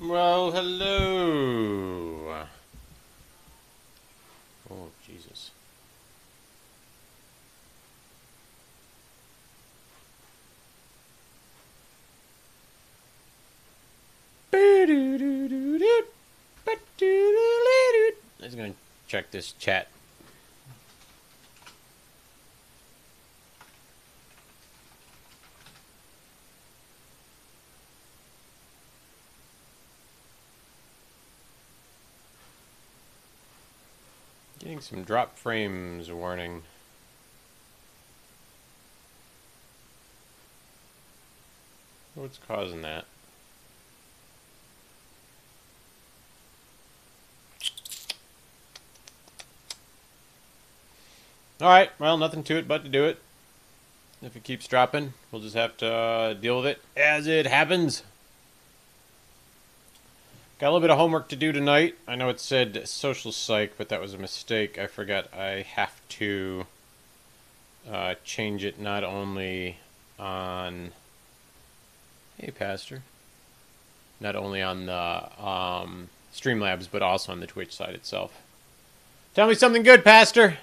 Well, hello. Oh, Jesus. I'm just gonna check this chat. Getting some drop frames warning. What's causing that? Alright, well, nothing to it but to do it. If it keeps dropping, we'll just have to deal with it as it happens. Got a little bit of homework to do tonight. I know it said social psych, but that was a mistake. I forgot I have to change it not only on... Hey, Pastor. Not only on the Streamlabs, but also on the Twitch side itself. Tell me something good, Pastor!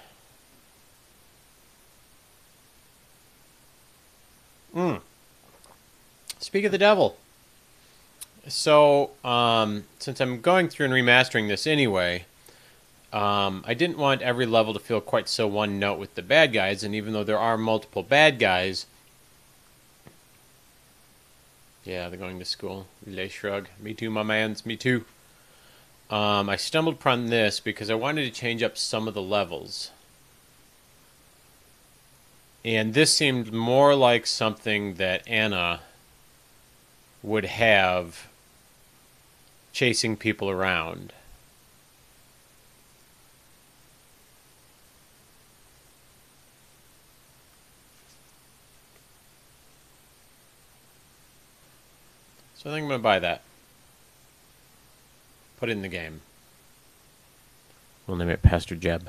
Speak of the devil. So, since I'm going through and remastering this anyway, I didn't want every level to feel quite so one note with the bad guys, and even though there are multiple bad guys... Yeah, they're going to school. Relay shrug. Me too, my mans. Me too. I stumbled upon this because I wanted to change up some of the levels. And this seemed more like something that Anna would have chasing people around. So I think I'm going to buy that. Put it in the game. We'll name it Pastor Jeb.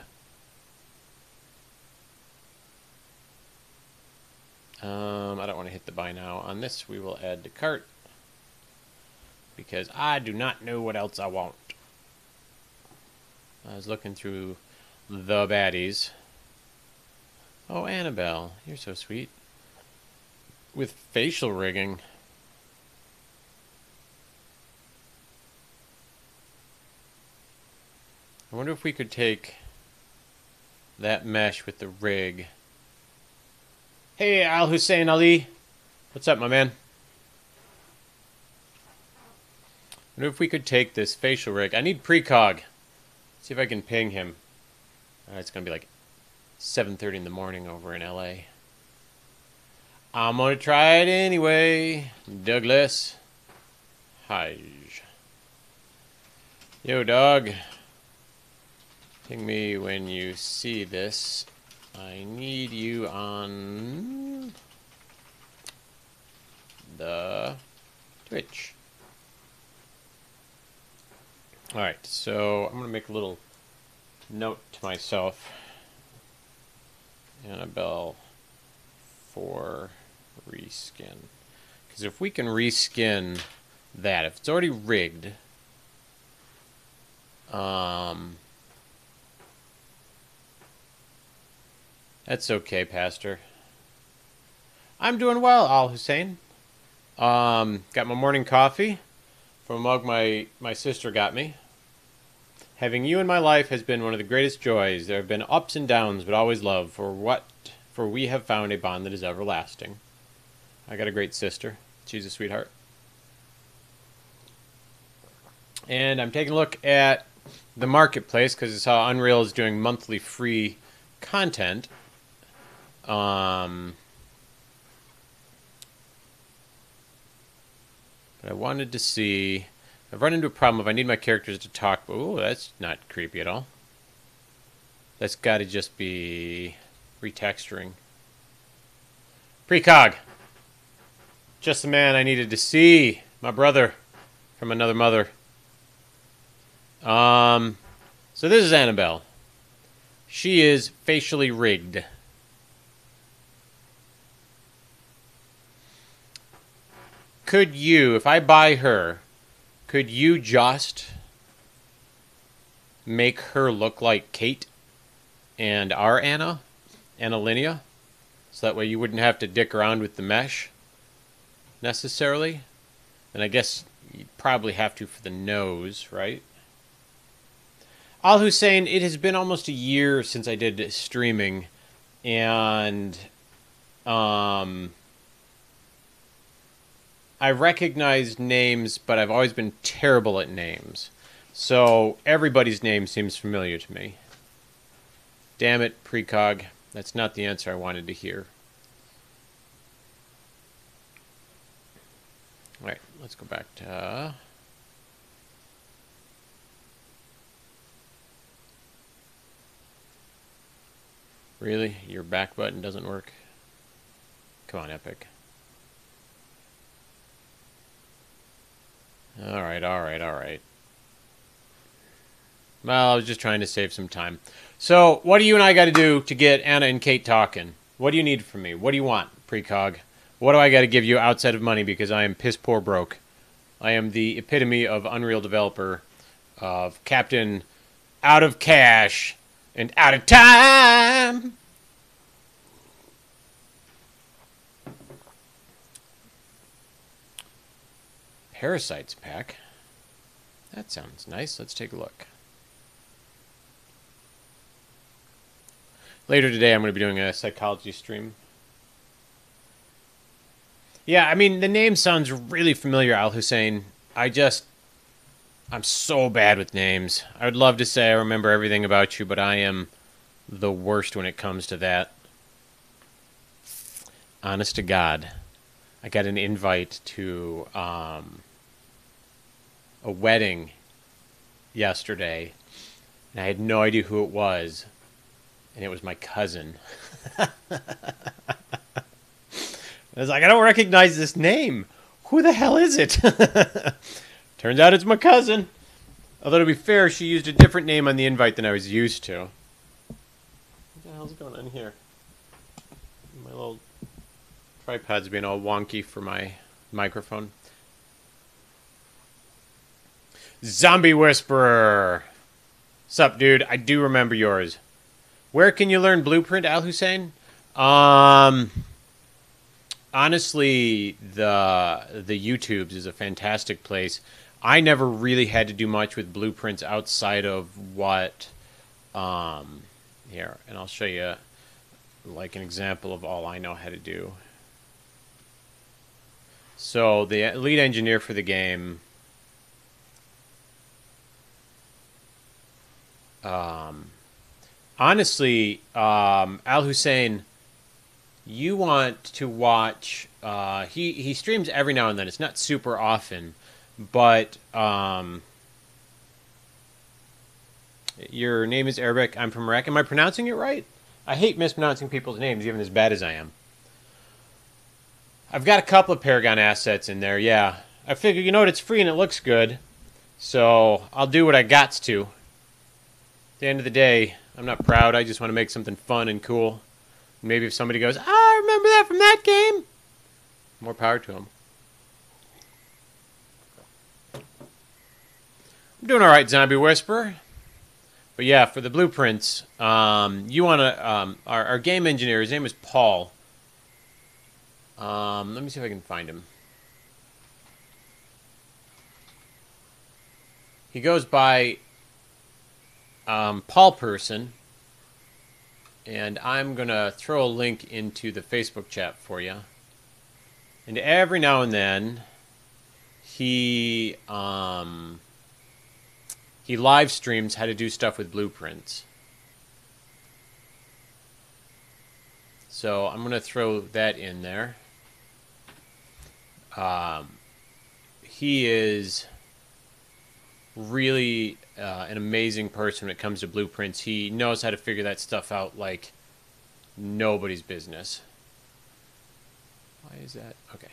I don't want to hit the buy now. On this, we will add to cart. Because I do not know what else I want. I was looking through the baddies. Oh, Annabelle. You're so sweet. With facial rigging. I wonder if we could take that mesh with the rig. Hey, Al Hussein Ali. What's up, my man? I wonder if we could take this facial rig. I need precog. See if I can ping him. It's going to be like 7:30 in the morning over in LA. I'm going to try it anyway. Douglas. Hi. Yo, dog. Ping me when you see this. I need you on the Twitch. Alright, so I'm going to make a little note to myself. Annabelle for reskin. Because if we can reskin that, if it's already rigged, that's okay, Pastor. I'm doing well, Al Hussein. Got my morning coffee from a mug my sister got me. Having you in my life has been one of the greatest joys. There have been ups and downs, but always love, for we have found a bond that is everlasting. I got a great sister. She's a sweetheart. And I'm taking a look at the marketplace because I saw Unreal is doing monthly free content. But I wanted to see... I've run into a problem if I need my characters to talk. Oh, that's not creepy at all. That's got to just be retexturing. Precog! Just the man I needed to see. My brother from another mother. So this is Annabelle. She is facially rigged. Could you, if I buy her, Could you just make her look like Kate and our Anna, Linnea? So that way you wouldn't have to dick around with the mesh, necessarily. And I guess you'd probably have to for the nose, right? Al Hussein, it has been almost a year since I did streaming, and I recognize names, but I've always been terrible at names. So everybody's name seems familiar to me. Damn it, Precog. That's not the answer I wanted to hear. All right, let's go back to... Really? Your back button doesn't work? Come on, Epic. Alright. Well, I was just trying to save some time. So, what do you and I got to do to get Anna and Kate talking? What do you need from me? What do you want, Precog? What do I got to give you outside of money because I am piss poor broke? I am the epitome of Unreal developer, of Captain out of cash and out of time. Parasites pack. That sounds nice. Let's take a look. Later today, I'm going to be doing a psychology stream. Yeah, I mean, the name sounds really familiar, Al Hussein. I'm so bad with names. I would love to say I remember everything about you, but I am the worst when it comes to that. Honest to God, I got an invite to a wedding yesterday, and I had no idea who it was, and it was my cousin. I was like, I don't recognize this name. Who the hell is it? Turns out it's my cousin. Although, to be fair, she used a different name on the invite than I was used to. What the hell's going on here? My little tripod's being all wonky for my microphone. Zombie Whisperer! Sup, dude? I do remember yours. Where can you learn Blueprint, Al Hussein? Honestly, the YouTubes is a fantastic place. I never really had to do much with blueprints outside of what, here, and I'll show you like an example of all I know how to do. So the lead engineer for the game, honestly, Al Hussein, you want to watch, he streams every now and then. It's not super often, but your name is Arabic. I'm from Iraq. Am I pronouncing it right? I hate mispronouncing people's names, even as bad as I am. I've got a couple of Paragon assets in there, yeah. I figure, you know what, it's free and it looks good, so I'll do what I gots to. At the end of the day, I'm not proud. I just want to make something fun and cool. Maybe if somebody goes, I remember that from that game, more power to them. I'm doing all right, Zombie Whisperer. But yeah, for the blueprints, you want to, our game engineer, his name is Paul. Let me see if I can find him. He goes by Paul Person, and I'm going to throw a link into the Facebook chat for you. And every now and then, he live streams how to do stuff with blueprints. So I'm going to throw that in there. He is really an amazing person when it comes to blueprints. He knows how to figure that stuff out like nobody's business. Why is that? Okay.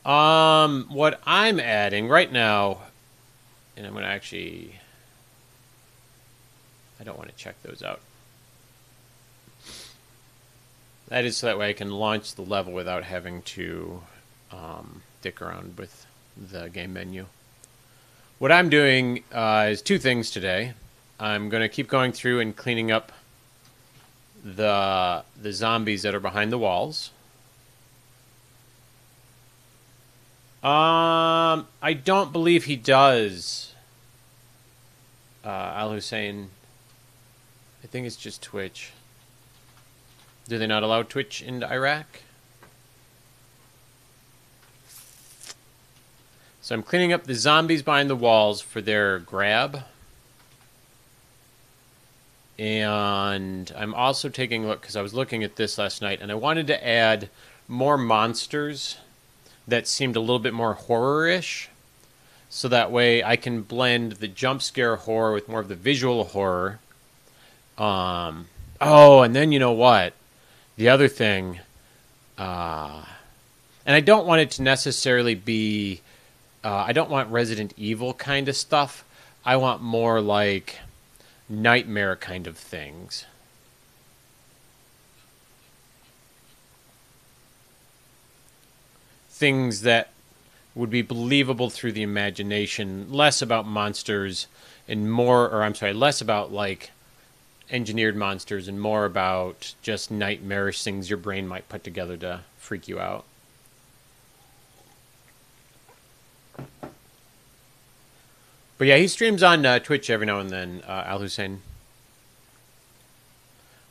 What I'm adding right now, and I'm going to actually, I don't want to check those out. That is so that way I can launch the level without having to dick around with the game menu. What I'm doing is two things today. I'm going to keep going through and cleaning up the zombies that are behind the walls. I don't believe he does. Al Hussein. I think it's just Twitch. Do they not allow Twitch into Iraq? So I'm cleaning up the zombies behind the walls for their grab. And I'm also taking a look, because I was looking at this last night, and I wanted to add more monsters that seemed a little bit more horror-ish. So that way I can blend the jump scare horror with more of the visual horror. Oh, and then you know what? The other thing, and I don't want it to necessarily be, I don't want Resident Evil kind of stuff. I want more like nightmare kind of things. Things that would be believable through the imagination, less about monsters and more, or I'm sorry, less about like engineered monsters and more about just nightmarish things your brain might put together to freak you out. But yeah, he streams on Twitch every now and then, Al Hussein.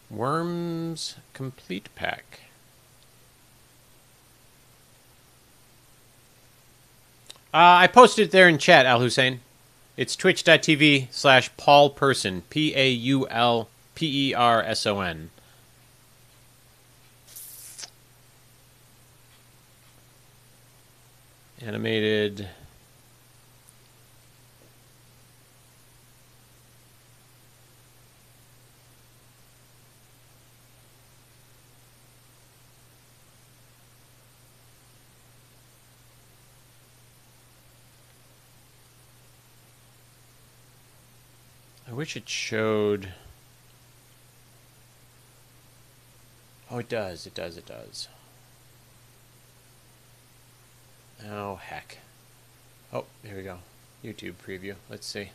Worms Complete Pack. I posted it there in chat, Al Hussein. It's twitch.tv/Paul Person, PaulPerson. Animated. I wish it showed. Oh, it does. It does. It does. Oh, heck. Oh, here we go. YouTube preview. Let's see.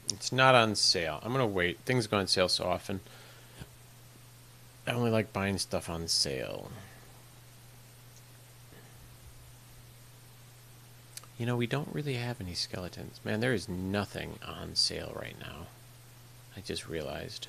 It's not on sale. I'm going to wait. Things go on sale so often. I only like buying stuff on sale. You know, we don't really have any skeletons. Man, there is nothing on sale right now. I just realized.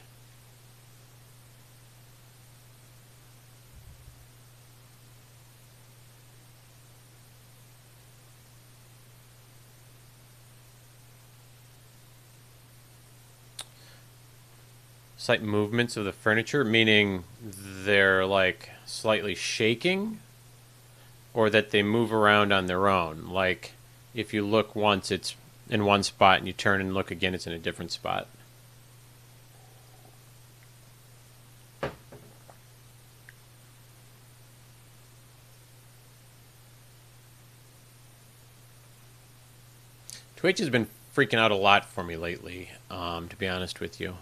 Slight movements of the furniture, meaning they're like slightly shaking, or that they move around on their own. Like if you look once, it's in one spot, and you turn and look again, it's in a different spot. Twitch has been freaking out a lot for me lately, to be honest with you.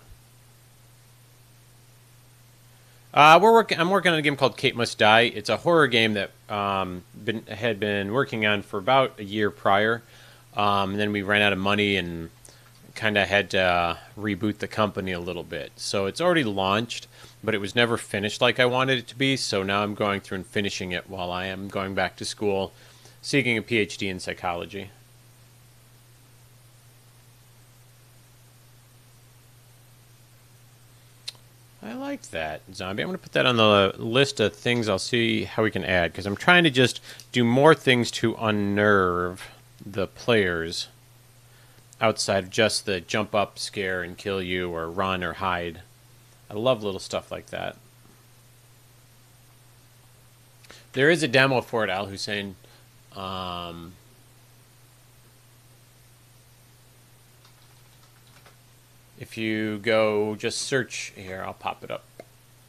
I'm working on a game called Kate Must Die. It's a horror game that had been working on for about a year prior. And then we ran out of money and kind of had to reboot the company a little bit. So it's already launched, but it was never finished like I wanted it to be. So now I'm going through and finishing it while I am going back to school, seeking a PhD in psychology. I like that, Zombie. I'm going to put that on the list of things I'll see how we can add, because I'm trying to just do more things to unnerve the players outside of just the jump up, scare, and kill you, or run or hide. I love little stuff like that. There is a demo for it, Al Hussein. If you go just search here, I'll pop it up.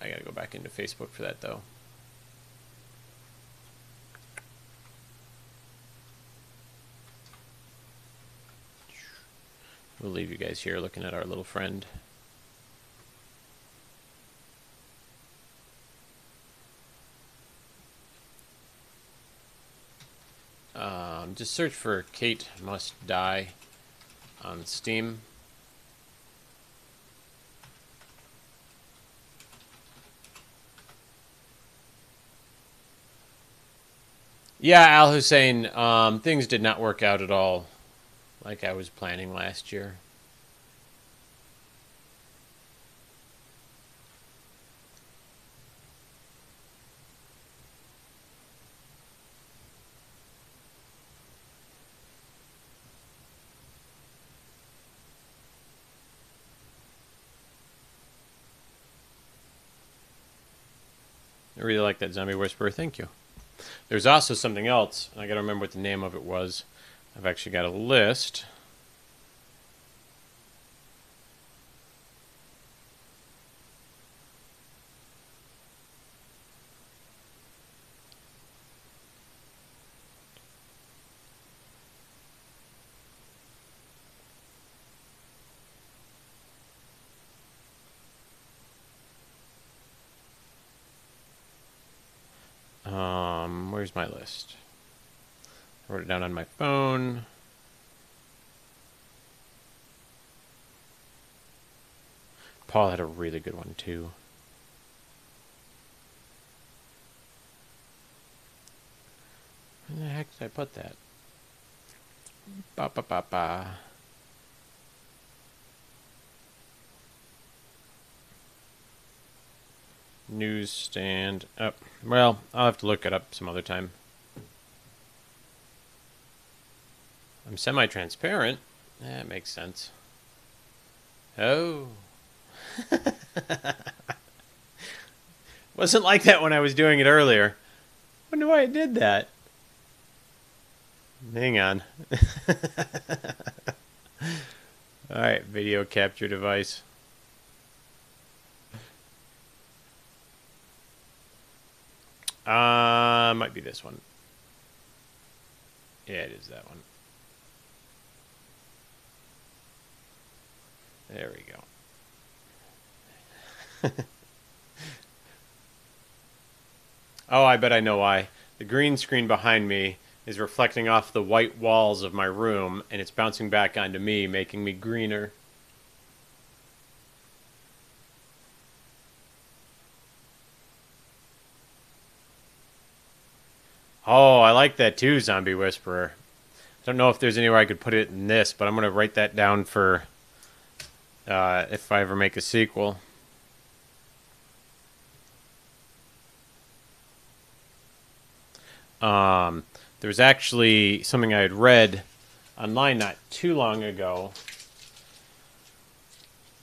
I gotta go back into Facebook for that though. We'll leave you guys here looking at our little friend. Just search for Kate Must Die on Steam. Yeah, Al Hussein, things did not work out at all like I was planning last year. I really like that Zombie Whisperer. Thank you. There's also something else. I gotta remember what the name of it was. I've actually got a list. Where's my list? I wrote it down on my phone. Paul had a really good one too. Where the heck did I put that? Ba ba ba ba. Newsstand. Oh, well, I'll have to look it up some other time. I'm semi-transparent. That makes sense. Oh. Wasn't like that when I was doing it earlier. Wonder why I did that. Hang on. Alright, video capture device. Might be this one. Yeah, it is that one. There we go. Oh, I bet I know why. The green screen behind me is reflecting off the white walls of my room, and it's bouncing back onto me, making me greener. Oh, I like that too, Zombie Whisperer. I don't know if there's anywhere I could put it in this, but I'm going to write that down for if I ever make a sequel. There was actually something I had read online not too long ago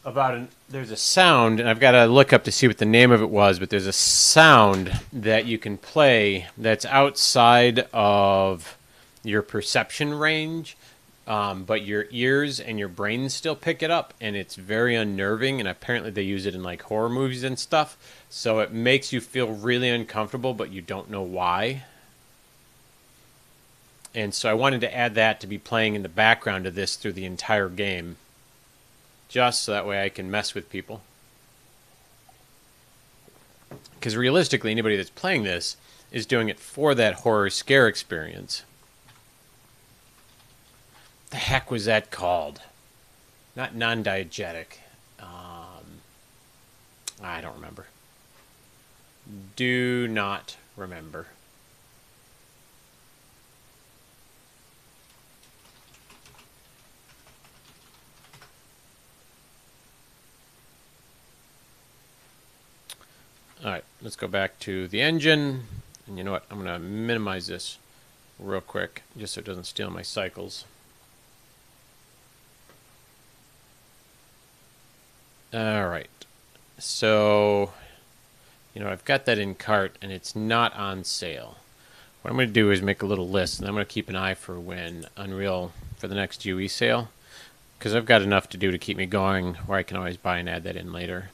about there's a sound, and I've got to look up to see what the name of it was, but there's a sound that you can play that's outside of your perception range, but your ears and your brain still pick it up, and it's very unnerving, and apparently they use it in like horror movies and stuff, so it makes you feel really uncomfortable, but you don't know why. And so I wanted to add that to be playing in the background of this through the entire game, just so that way I can mess with people. Because realistically, anybody that's playing this is doing it for that horror scare experience. The heck was that called? Not non-diegetic. I don't remember. Do not remember. Alright, let's go back to the engine. And you know what? I'm going to minimize this real quick, just so it doesn't steal my cycles. Alright, so, I've got that in cart, and it's not on sale. What I'm going to do is make a little list, and I'm going to keep an eye for when Unreal, for the next UE sale, because I've got enough to do to keep me going, where I can always buy and add that in later.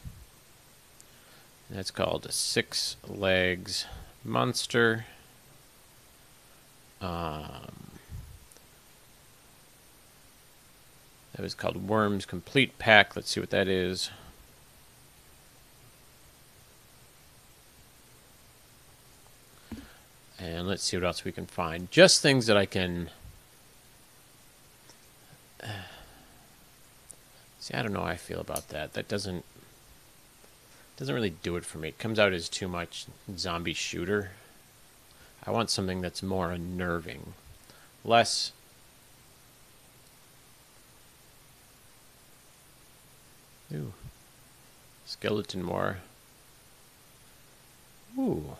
That's called a 6 Legs Monster. That was called Worms Complete Pack. Let's see what that is. And let's see what else we can find. Just things that I can... See, I don't know how I feel about that. That doesn't really do it for me. It comes out as too much zombie shooter. I want something that's more unnerving. Less... Ooh. Skeleton more. Ooh.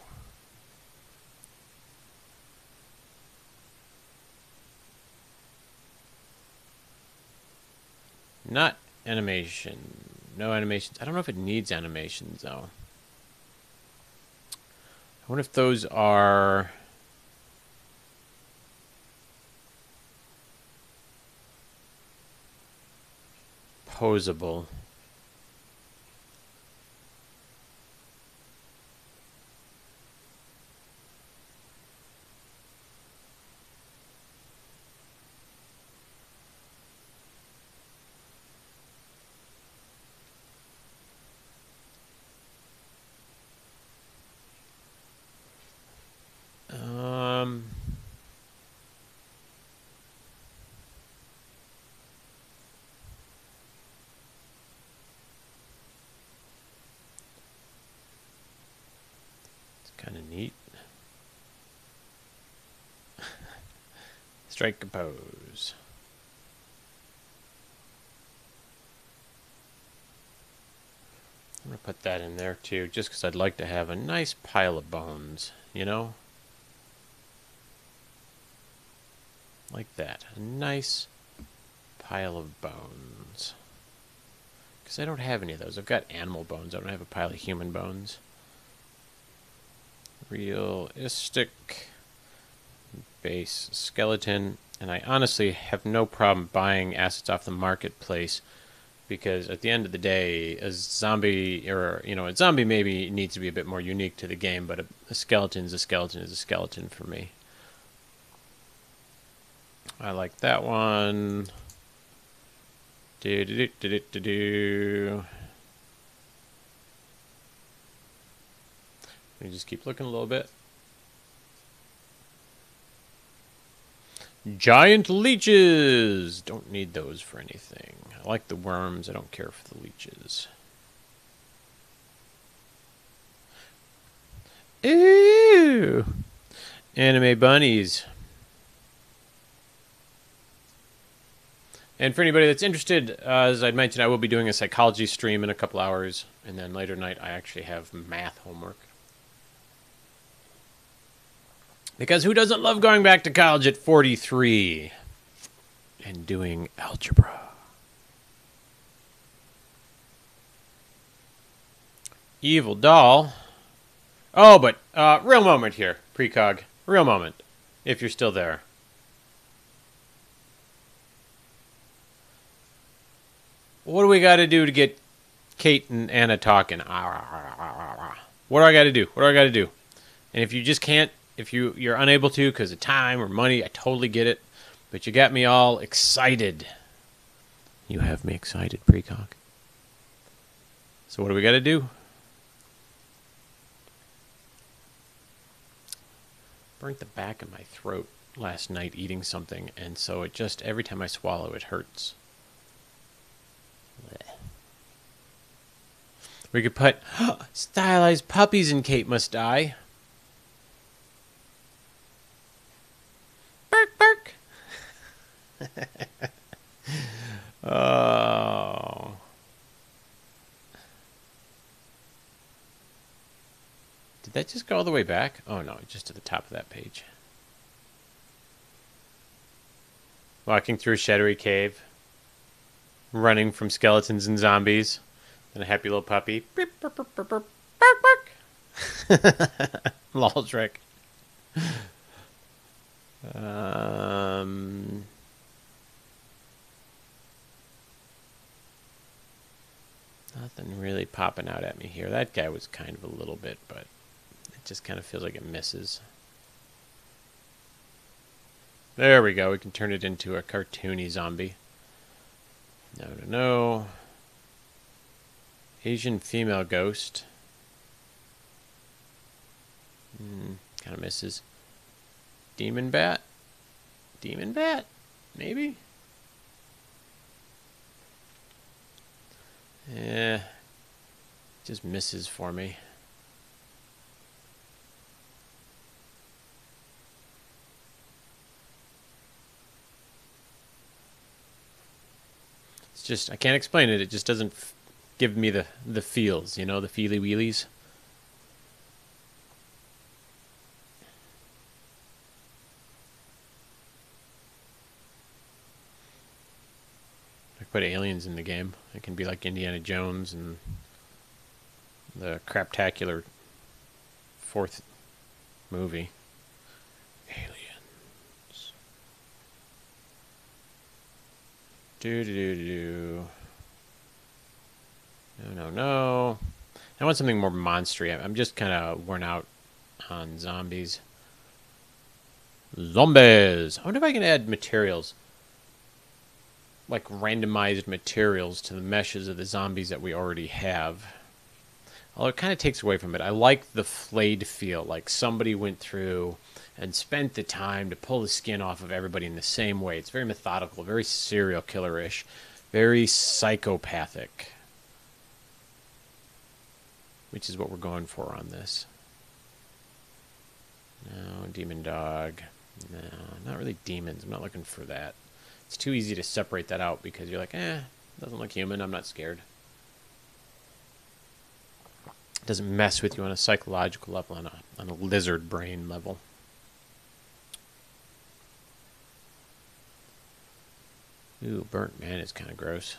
Not animation. No animations. I don't know if it needs animations, though. I wonder if those are... posable. Kind of neat. Strike a pose. I'm going to put that in there too, just because I'd like to have a nice pile of bones, you know? Like that. A nice pile of bones. Because I don't have any of those. I've got animal bones. I don't have a pile of human bones. Realistic base skeleton, and I honestly have no problem buying assets off the marketplace, because at the end of the day, a zombie, or a zombie maybe needs to be a bit more unique to the game, but a skeleton is a skeleton is a skeleton for me. I like that one. Do. Let me just keep looking a little bit. Giant leeches! Don't need those for anything. I like the worms. I don't care for the leeches. Ooh! Anime bunnies. And for anybody that's interested, as I'd mentioned, I will be doing a psychology stream in a couple hours. And then later tonight, I actually have math homework. Because who doesn't love going back to college at 43 and doing algebra? Evil doll. Oh, but real moment here, Precog. Real moment, if you're still there. What do we got to do to get Kate and Anna talking? What do I got to do? What do I got to do? And if you just can't, if you're unable to because of time or money, I totally get it. But you got me all excited. You have me excited, Precog. So what do we got to do? Burnt the back of my throat last night eating something, and so it just, every time I swallow, it hurts. Blech. We could put stylized puppies in Kate Must Die. Bark, bark. Oh. Did that just go all the way back? Oh no, just to the top of that page. Walking through a shadowy cave. Running from skeletons and zombies. And a happy little puppy. Beep, burp, burp, burp, burp, bark, bark. Lol trick. Nothing really popping out at me here. That guy was kind of a little bit, but it just kind of feels like it misses. There we go. We can turn it into a cartoony zombie. No, no, no. Asian female ghost. Kind of misses. Demon bat? Demon bat? Maybe? Yeah. Just misses for me. It's just, I can't explain it. It just doesn't give me the feels, you know, the feely wheelies. I put aliens in the game. It can be like Indiana Jones and the craptacular fourth movie. Aliens. Do. No, no, no. I want something more monstery. I'm just kind of worn out on zombies. Zombies! I wonder if I can add materials. Like randomized materials to the meshes of the zombies that we already have. Although it kind of takes away from it. I like the flayed feel. Like somebody went through and spent the time to pull the skin off of everybody in the same way. It's very methodical, very serial killer-ish, very psychopathic. Which is what we're going for on this. No, demon dog. No, not really demons. I'm not looking for that. It's too easy to separate that out because you're like, doesn't look human. I'm not scared. It doesn't mess with you on a psychological level, on a lizard brain level. Ooh, burnt man is kind of gross.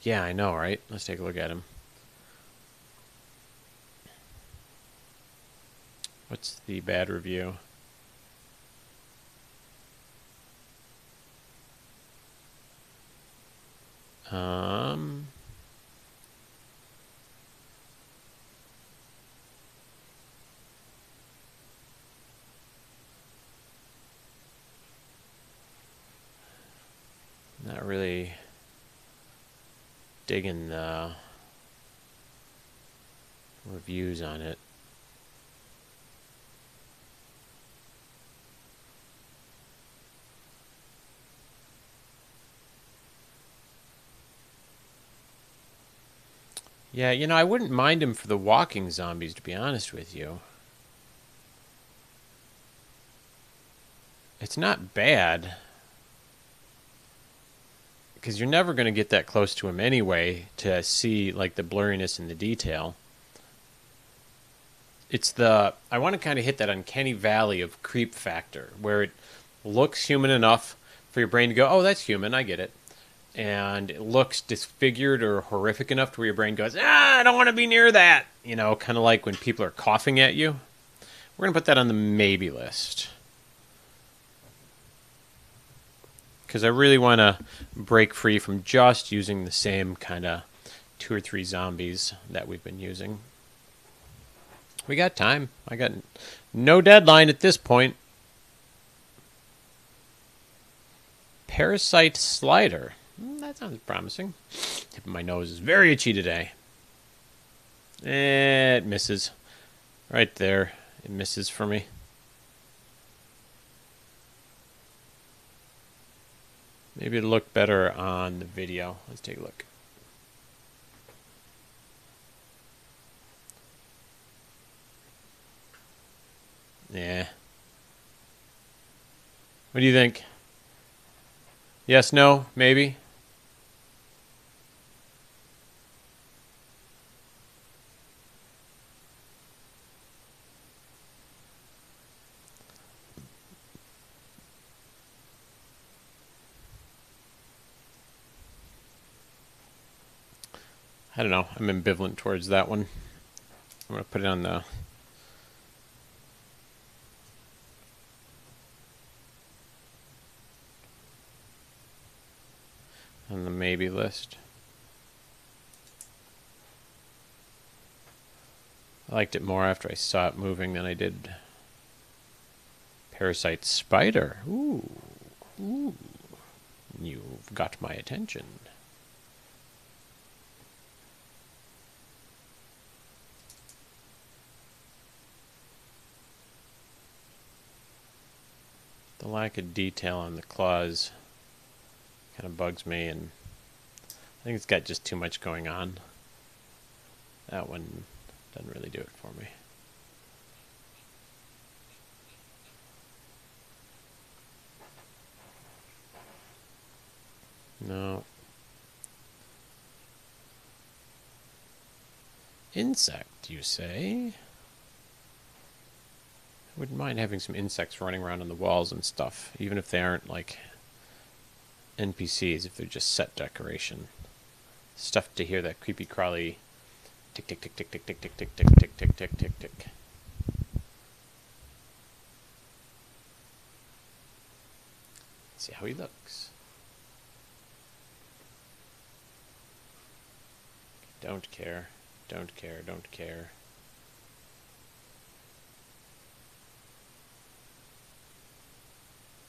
Yeah, I know, right? Let's take a look at him. What's the bad review? Not really digging the reviews on it. Yeah, you know, I wouldn't mind him for the walking zombies, to be honest with you. It's not bad. Because you're never going to get that close to him anyway to see, like, the blurriness and the detail. It's I want to kind of hit that uncanny valley of creep factor, where it looks human enough for your brain to go, oh, that's human, I get it. And it looks disfigured or horrific enough to where your brain goes, I don't want to be near that. You know, kind of like when people are coughing at you. We're going to put that on the maybe list. Because I really want to break free from just using the same kind of 2 or 3 zombies that we've been using. We got time. I got no deadline at this point. Parasite Slider. That sounds promising. Tip of my nose is very itchy today. It misses. Right there. It misses for me. Maybe it'll look better on the video. Let's take a look. Yeah. What do you think? Yes, no, maybe? I don't know. I'm ambivalent towards that one. I'm going to put it on the maybe list. I liked it more after I saw it moving than I did Parasite Spider. Ooh. Ooh. You've got my attention. The lack of detail on the claws kind of bugs me, and I think it's got just too much going on. That one doesn't really do it for me. No. Insect, you say? I wouldn't mind having some insects running around on the walls and stuff, even if they aren't like NPCs, if they're just set decoration. Stuff to hear that creepy crawly tick tick tick tick tick tick tick tick tick tick tick tick tick tick. See how he looks. Don't care. Don't care. Don't care.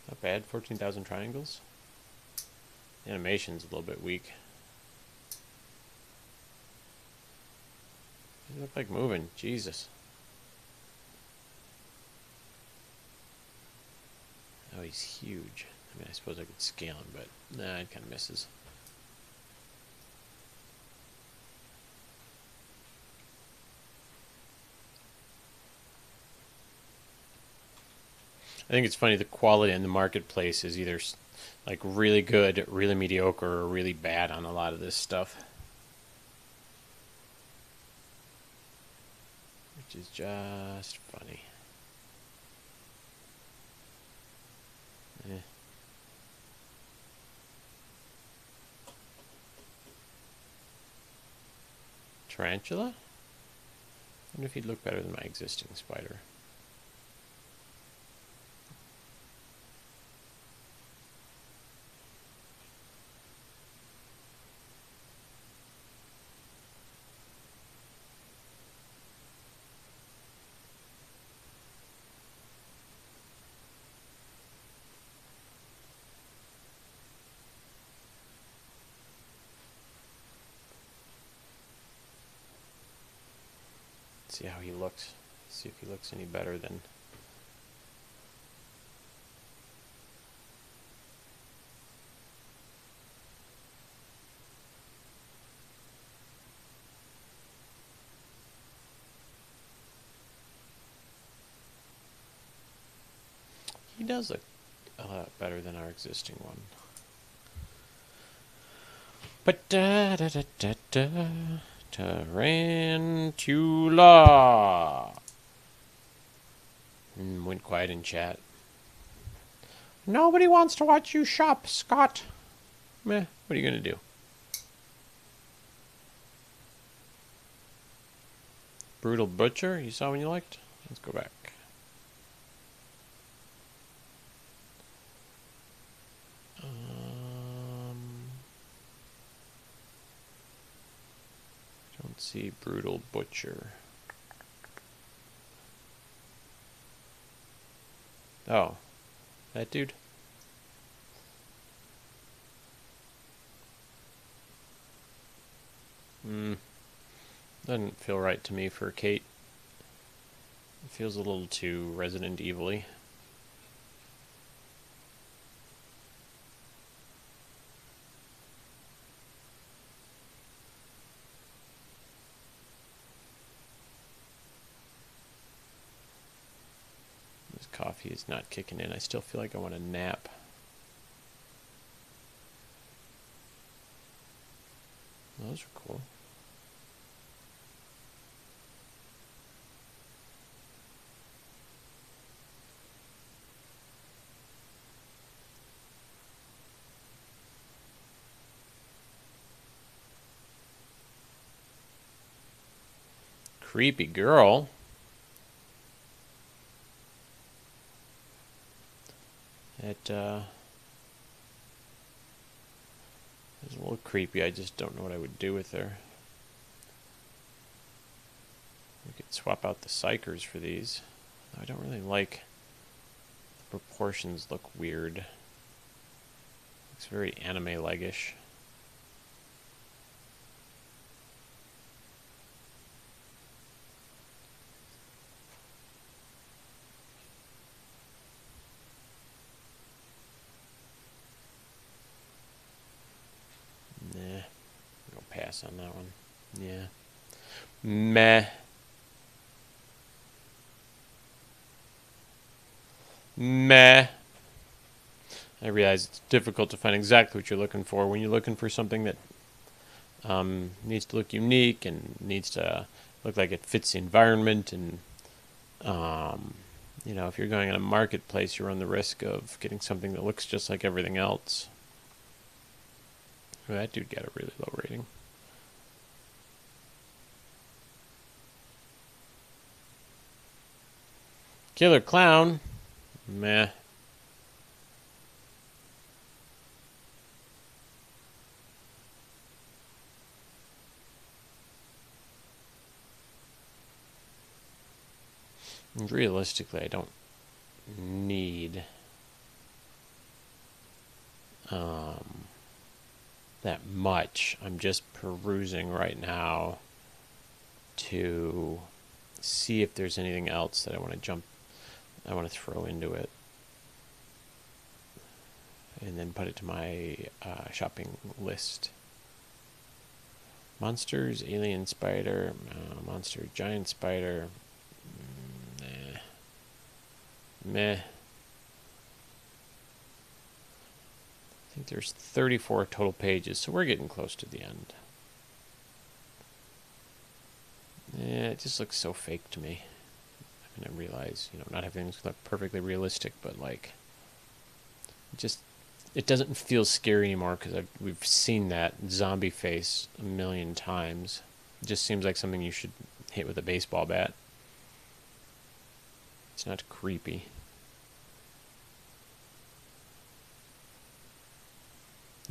Not bad. 14,000 triangles. The animation's a little bit weak. They look like moving. Jesus. Oh, he's huge. I mean, I suppose I could scale him, but nah, it kind of misses. I think it's funny, the quality in the marketplace is either like really good, really mediocre, or really bad on a lot of this stuff. Which is just funny. Eh. Tarantula? I wonder if he'd look better than my existing spider. See how he looks. See if he looks any better than... He does look a lot better than our existing one. But da da da da da. Tarantula. Went quiet in chat. Nobody wants to watch you shop, Scott. Meh, what are you going to do? Brutal Butcher, you saw one you liked? Let's go back. Don't see Brutal Butcher. Oh, that dude? Doesn't feel right to me for Kate. It feels a little too Resident Evil-y. This coffee is not kicking in. I still feel like I want to nap. Those are cool. Creepy girl. It is a little creepy. I just don't know what I would do with her. We could swap out the psychers for these. I don't really like the proportions, look weird. Looks very anime-like-ish. Nah. I'll pass on that one. Yeah. Meh. Meh. I realize it's difficult to find exactly what you're looking for when you're looking for something that needs to look unique and needs to look like it fits the environment. And, you know, if you're going on a marketplace, you run the risk of getting something that looks just like everything else. Well, that dude got a really low rating. Killer Clown. Meh. And realistically, I don't need that much. I'm just perusing right now to see if there's anything else that I want to throw into it, and then put it to my shopping list. Monsters, alien spider, monster, giant spider. Nah. Meh. I think there's 34 total pages, so we're getting close to the end. Yeah, it just looks so fake to me. I mean, I realize, you know, not having things look perfectly realistic, but like, it doesn't feel scary anymore because we've seen that zombie face a million times. It just seems like something you should hit with a baseball bat. It's not creepy.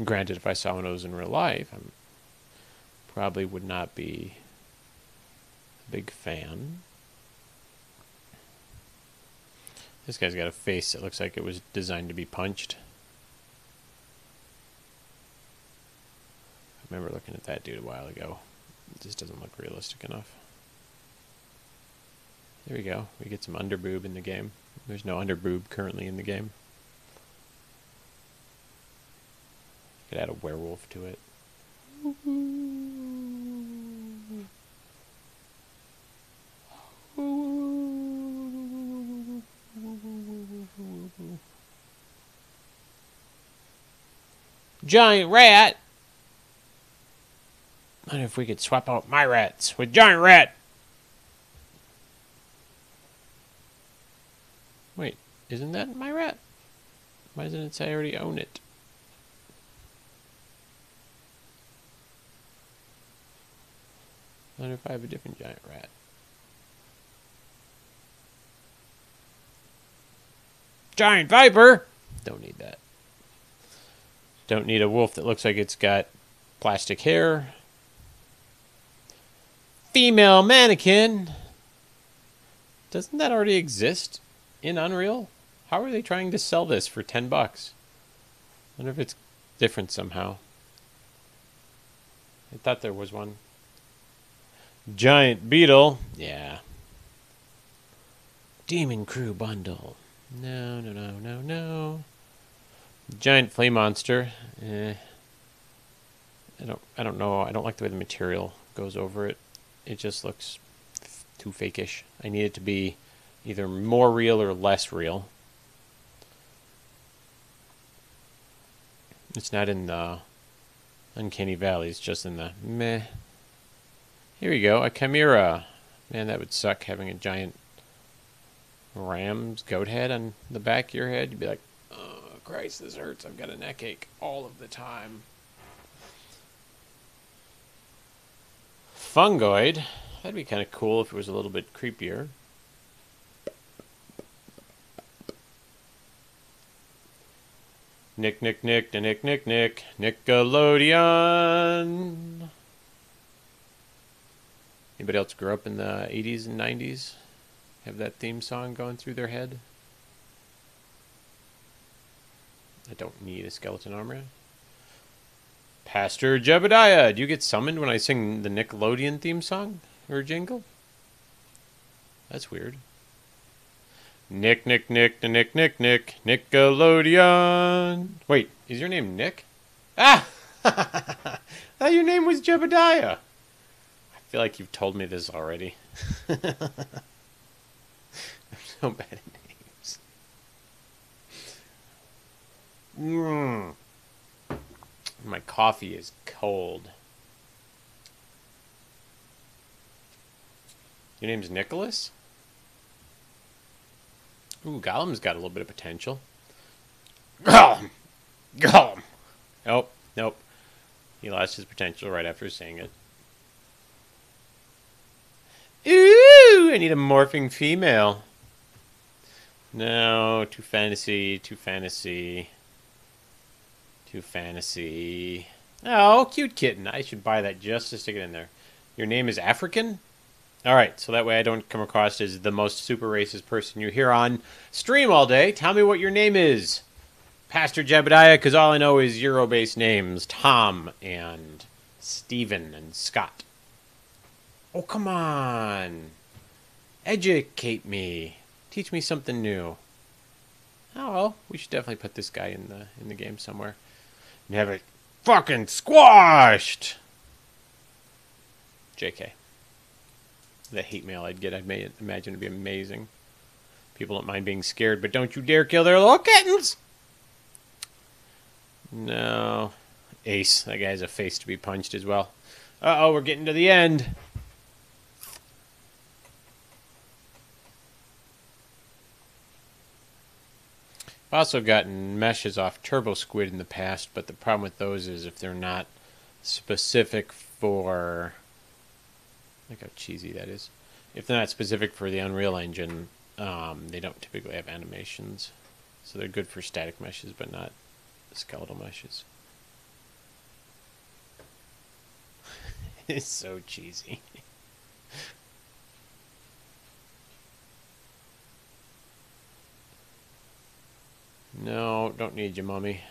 Granted, if I saw one of those in real life, I probably would not be a big fan. This guy's got a face that looks like it was designed to be punched. I remember looking at that dude a while ago. It just doesn't look realistic enough. There we go. We get some underboob in the game. There's no underboob currently in the game. Could add a werewolf to it. Giant rat! I wonder if we could swap out my rats with giant rat! Wait, isn't that my rat? Why doesn't it say I already own it? I wonder if I have a different giant rat. Giant viper! Don't need that. Don't need a wolf that looks like it's got plastic hair. Female mannequin! Doesn't that already exist in Unreal? How are they trying to sell this for $10? I wonder if it's different somehow. I thought there was one. Giant beetle. Yeah. Demon Crew bundle. No, no, no, no, no. Giant flame monster. I don't know. I don't like the way the material goes over it. It just looks too fakeish. I need it to be either more real or less real. It's not in the Uncanny Valley. It's just in the meh. Here we go. A chimera. Man, that would suck having a giant ram's goat head on the back of your head. You'd be like, oh, Christ, this hurts. I've got a neck ache all of the time. Fungoid. That'd be kind of cool if it was a little bit creepier. Nick, Nick, Nick, Nick, Nick, Nick, Nickelodeon. Anybody else grew up in the 80s and 90s? Have that theme song going through their head? I don't need a skeleton armor. Pastor Jebediah, do you get summoned when I sing the Nickelodeon theme song or jingle? That's weird. Nick, Nick, Nick, Nick, Nick, Nick, Nickelodeon. Wait, is your name Nick? Ah! I thought your name was Jebediah. I feel like you've told me this already. I'm so bad at names. My coffee is cold. Your name's Nicholas? Ooh, Gollum's got a little bit of potential. Gollum! Gollum! Nope, nope. He lost his potential right after saying it. Ooh, I need a morphing female. No, too fantasy, too fantasy. Too fantasy. Oh, cute kitten. I should buy that just to stick it in there. Your name is African? Alright, so that way I don't come across as the most super racist person you hear on stream all day. Tell me what your name is, Pastor Jebediah, because all I know is Euro-based names. Tom and Stephen and Scott. Oh, come on. Educate me. Teach me something new. Oh, well, we should definitely put this guy in the game somewhere. And have it fucking squashed! JK. The hate mail I'd get, I'd imagine it'd be amazing. People don't mind being scared, but don't you dare kill their little kittens! No. Ace. That guy has a face to be punched as well. Uh-oh, we're getting to the end. I've also gotten meshes off Turbo Squid in the past, but the problem with those is if they're not specific for... Look how cheesy that is. If they're not specific for the Unreal Engine, they don't typically have animations. So they're good for static meshes, but not skeletal meshes. It's so cheesy. No, don't need you, Mummy.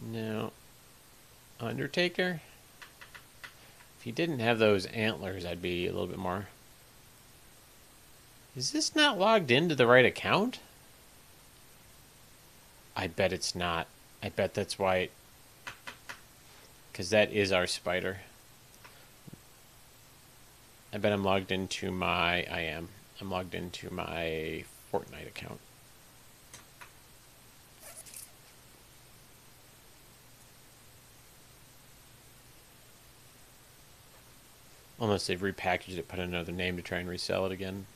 No. Undertaker? If he didn't have those antlers, I'd be a little bit more... Is this not logged into the right account? I bet it's not. I bet that's why... Because that is our spider. I bet I'm logged into my... I am. I'm logged into my Fortnite account. Unless they've repackaged it, put another name to try and resell it again.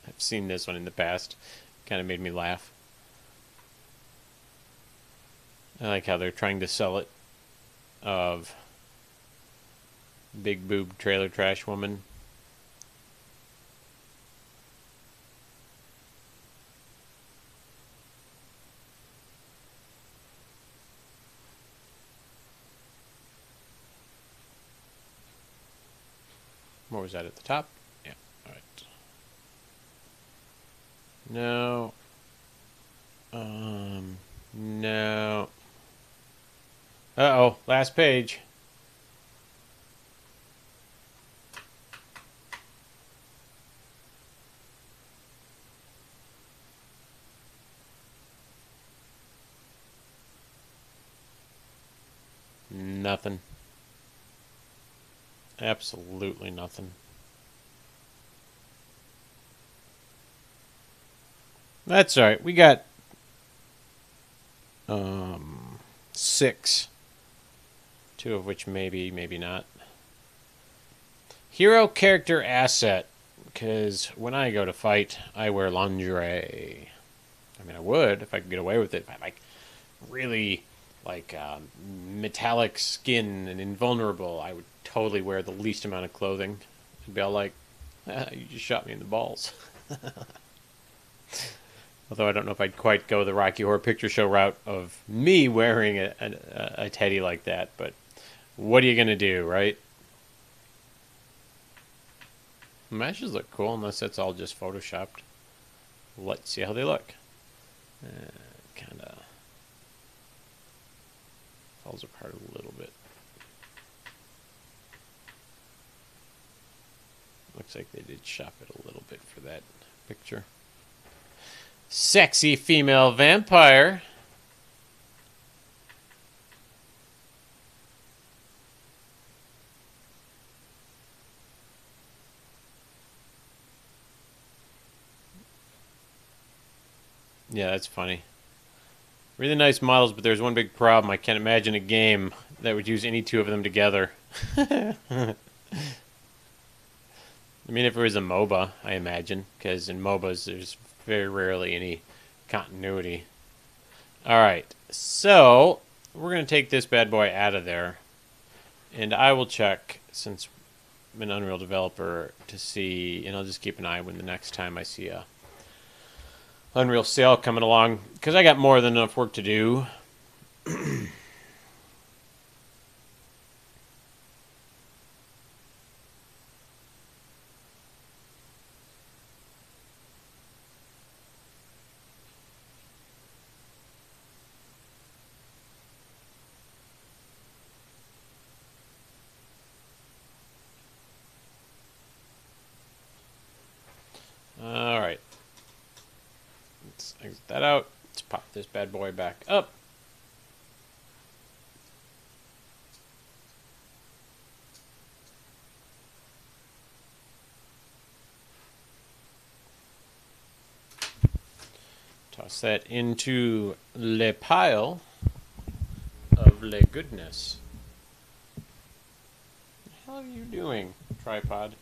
I've seen this one in the past. Kind of made me laugh. I like how they're trying to sell it of big boob trailer trash woman. What was that at the top? Yeah, alright. No. No. Uh-oh, last page. Nothing. Absolutely nothing. That's alright. We got 6. 2 of which maybe not. Hero character asset. Because when I go to fight, I wear lingerie. I mean, I would if I could get away with it. If I like really like metallic skin and invulnerable, I would totally wear the least amount of clothing. I'd be all like, you just shot me in the balls. Although I don't know if I'd quite go the Rocky Horror Picture Show route of me wearing a teddy like that. But what are you going to do, right? The meshes look cool, unless that's all just photoshopped. Let's see how they look. Kind of falls apart a little bit. Looks like they did shop it a little bit for that picture. Sexy female vampire. Yeah, that's funny. Really nice models, but there's one big problem. I can't imagine a game that would use any two of them together. I mean, if it was a MOBA, I imagine, because in MOBAs there's very rarely any continuity. Alright, so we're going to take this bad boy out of there, and I will check, since I'm an Unreal developer, to see, and I'll just keep an eye when the next time I see a Unreal sale coming along, because I got more than enough work to do. Alright. Let's exit that out. Let's pop this bad boy back up. Toss that into le pile of le goodness. What the hell are you doing, tripod?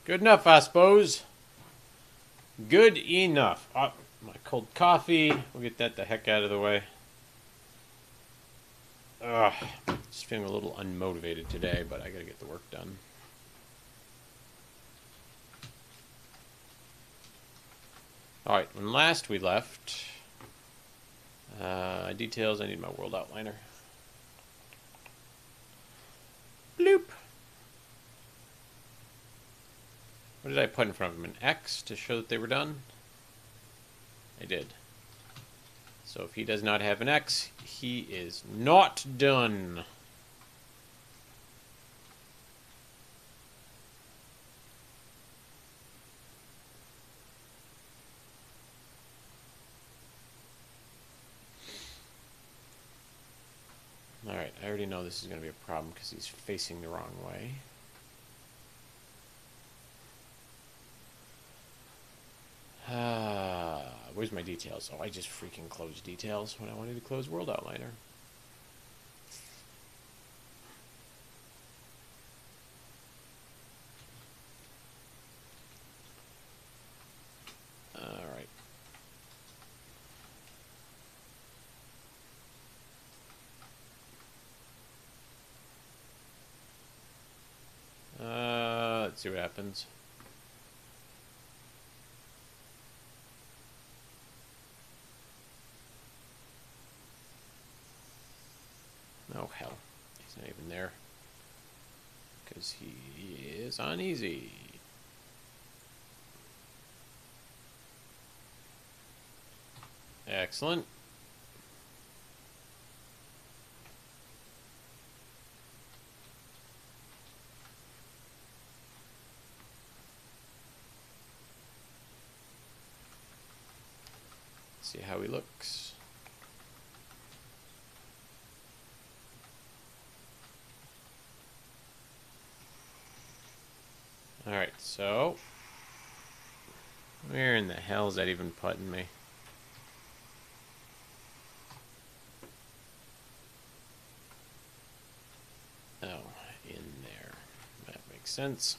Good enough, I suppose. Good enough. Oh, my cold coffee. We'll get that the heck out of the way. Ugh. Just feeling a little unmotivated today, but I gotta get the work done. Alright, when last we left... details, I need my world outliner. Bloop! What did I put in front of him? An X to show that they were done? I did. So if he does not have an X, he is not done. Alright, I already know this is going to be a problem because he's facing the wrong way. Where's my details? Oh, I just freaking closed details when I wanted to close World Outliner. Alright. Let's see what happens. Oh, hell. He's not even there. Because he is on easy. Excellent. See how he looks. Alright, so where in the hell is that even putting me? Oh, in there. That makes sense.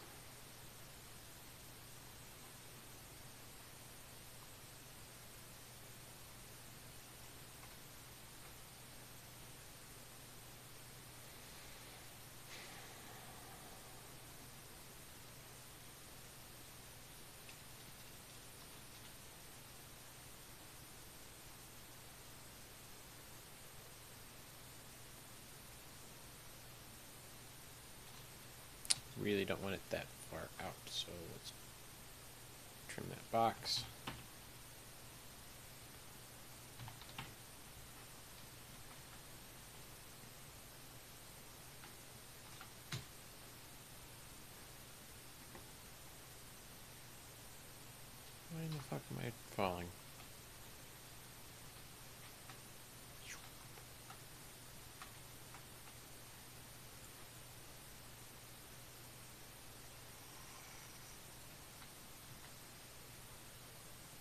really don't want it that far out, so let's trim that box. Why in the fuck am I falling?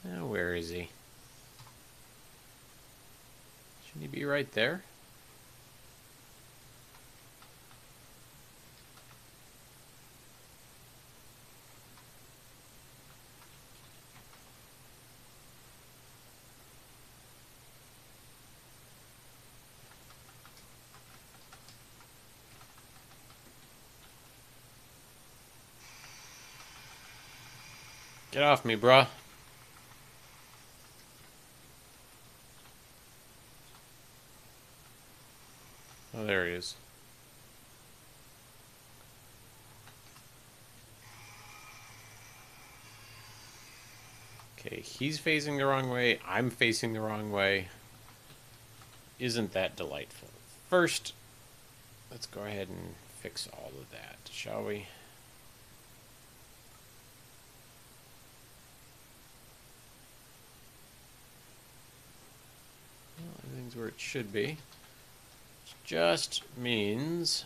Now, where is he? Shouldn't he be right there? Get off me, bruh. Oh, there he is. Okay, he's facing the wrong way. I'm facing the wrong way. Isn't that delightful? First, let's go ahead and fix all of that, shall we? Well, everything's where it should be. Which just means...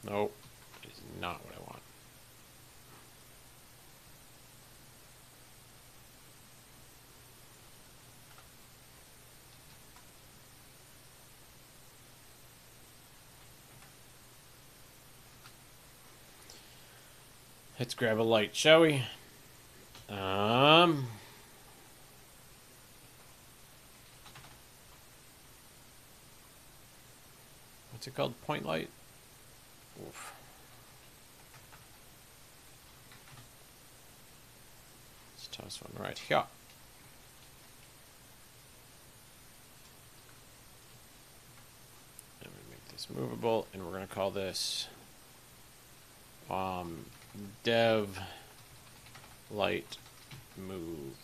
Nope, that is not what I want. Let's grab a light, shall we? What's it called? Point light? Oof. Let's toss one right here. And we make this movable, and we're going to call this dev light move.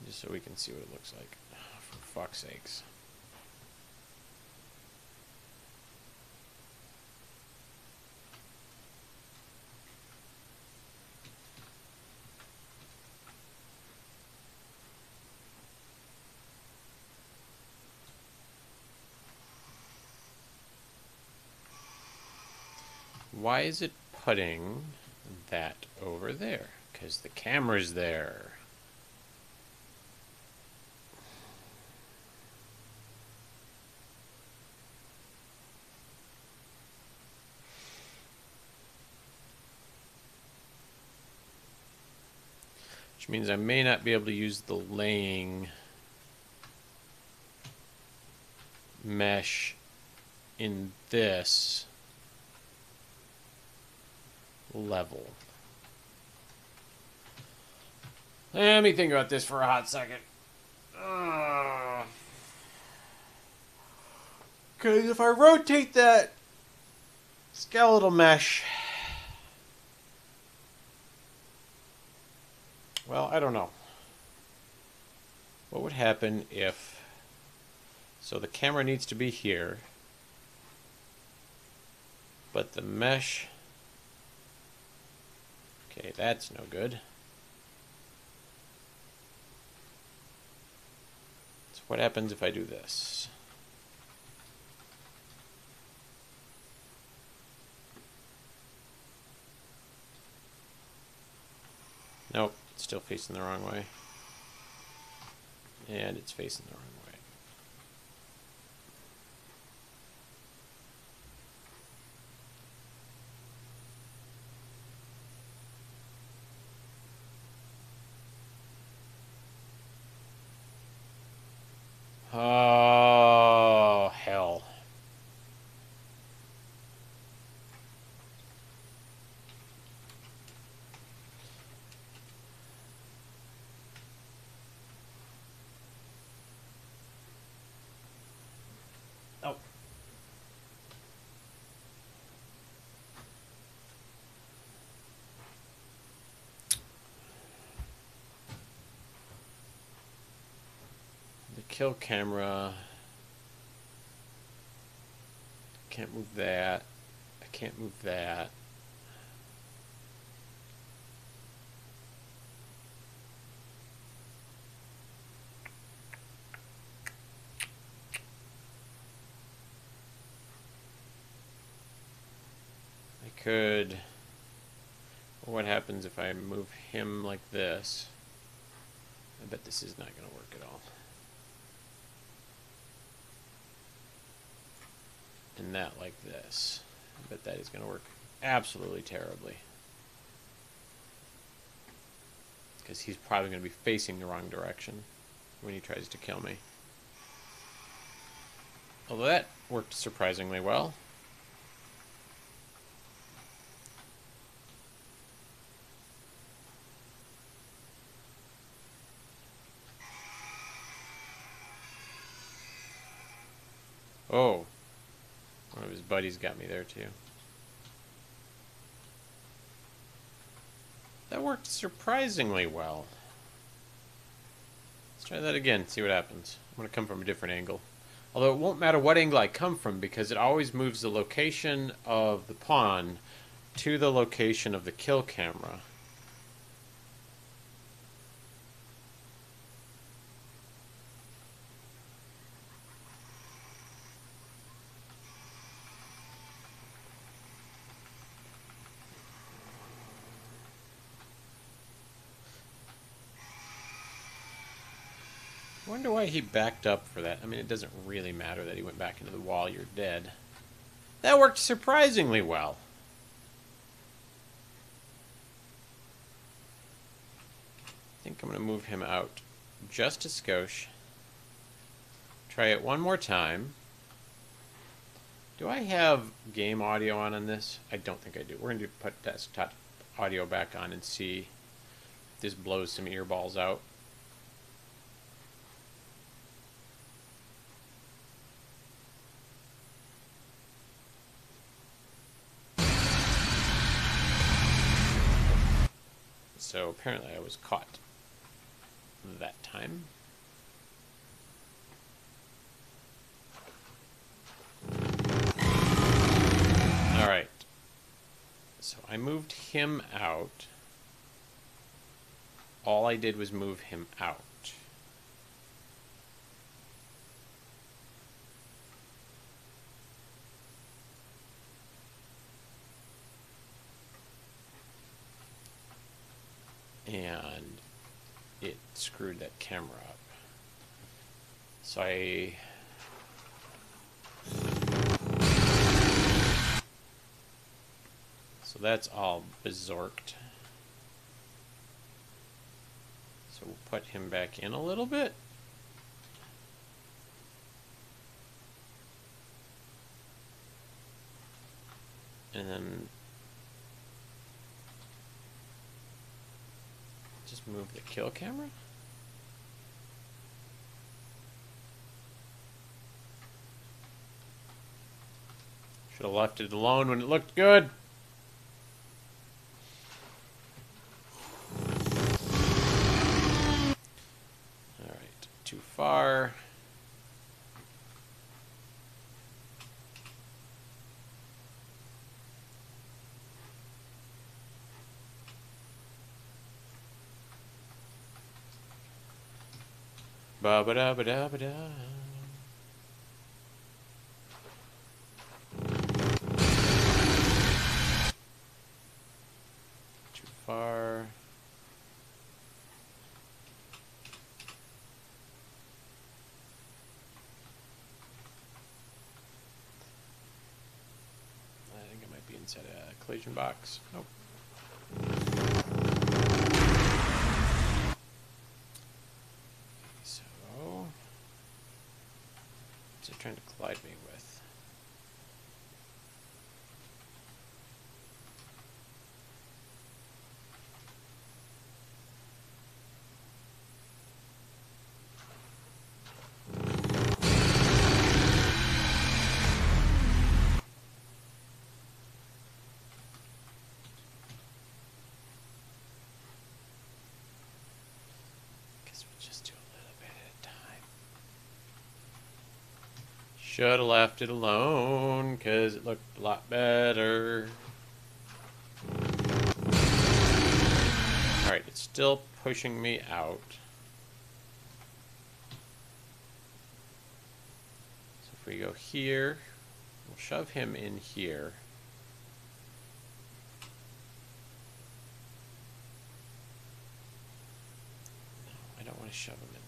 Just so we can see what it looks like. For fuck's sakes. Why is it putting that over there? Because the camera's there. Which means I may not be able to use the laying mesh in this level. Let me think about this for a hot second. Because if I rotate that skeletal mesh, well, I don't know. What would happen if... So the camera needs to be here, but the mesh... Okay, that's no good. So what happens if I do this? Nope, it's still facing the wrong way. And it's facing the wrong way. Oh, hell. kill camera. Can't move that. I can't move that. I could... What happens if I move him like this? I bet this is not going to work at all. And that like this. I bet that is going to work absolutely terribly. Because he's probably going to be facing the wrong direction when he tries to kill me. Although that worked surprisingly well. Oh, one of his buddies got me there too. That worked surprisingly well. Let's try that again, see what happens. I'm going to come from a different angle. Although it won't matter what angle I come from because it always moves the location of the pawn to the location of the kill camera. I wonder why he backed up for that. I mean, it doesn't really matter that he went back into the wall. You're dead. That worked surprisingly well. I think I'm going to move him out just a skosh. Try it one more time. Do I have game audio on this? I don't think I do. We're going to put desktop audio back on and see if this blows some earballs out. So apparently I was caught that time. Alright. So I moved him out. All I did was move him out. And it screwed that camera up. So So that's all berserked. So we'll put him back in a little bit. And then just move the kill camera. Should have left it alone when it looked good. Alright, too far. Ba ba da ba da ba da. Too far. I think it might be inside a collision box. Nope. What's it trying to collide me with? Guess we'll just do a little bit at a time. Should have left it alone, because it looked a lot better. Alright, it's still pushing me out. So if we go here, we'll shove him in here. No, I don't want to shove him in there.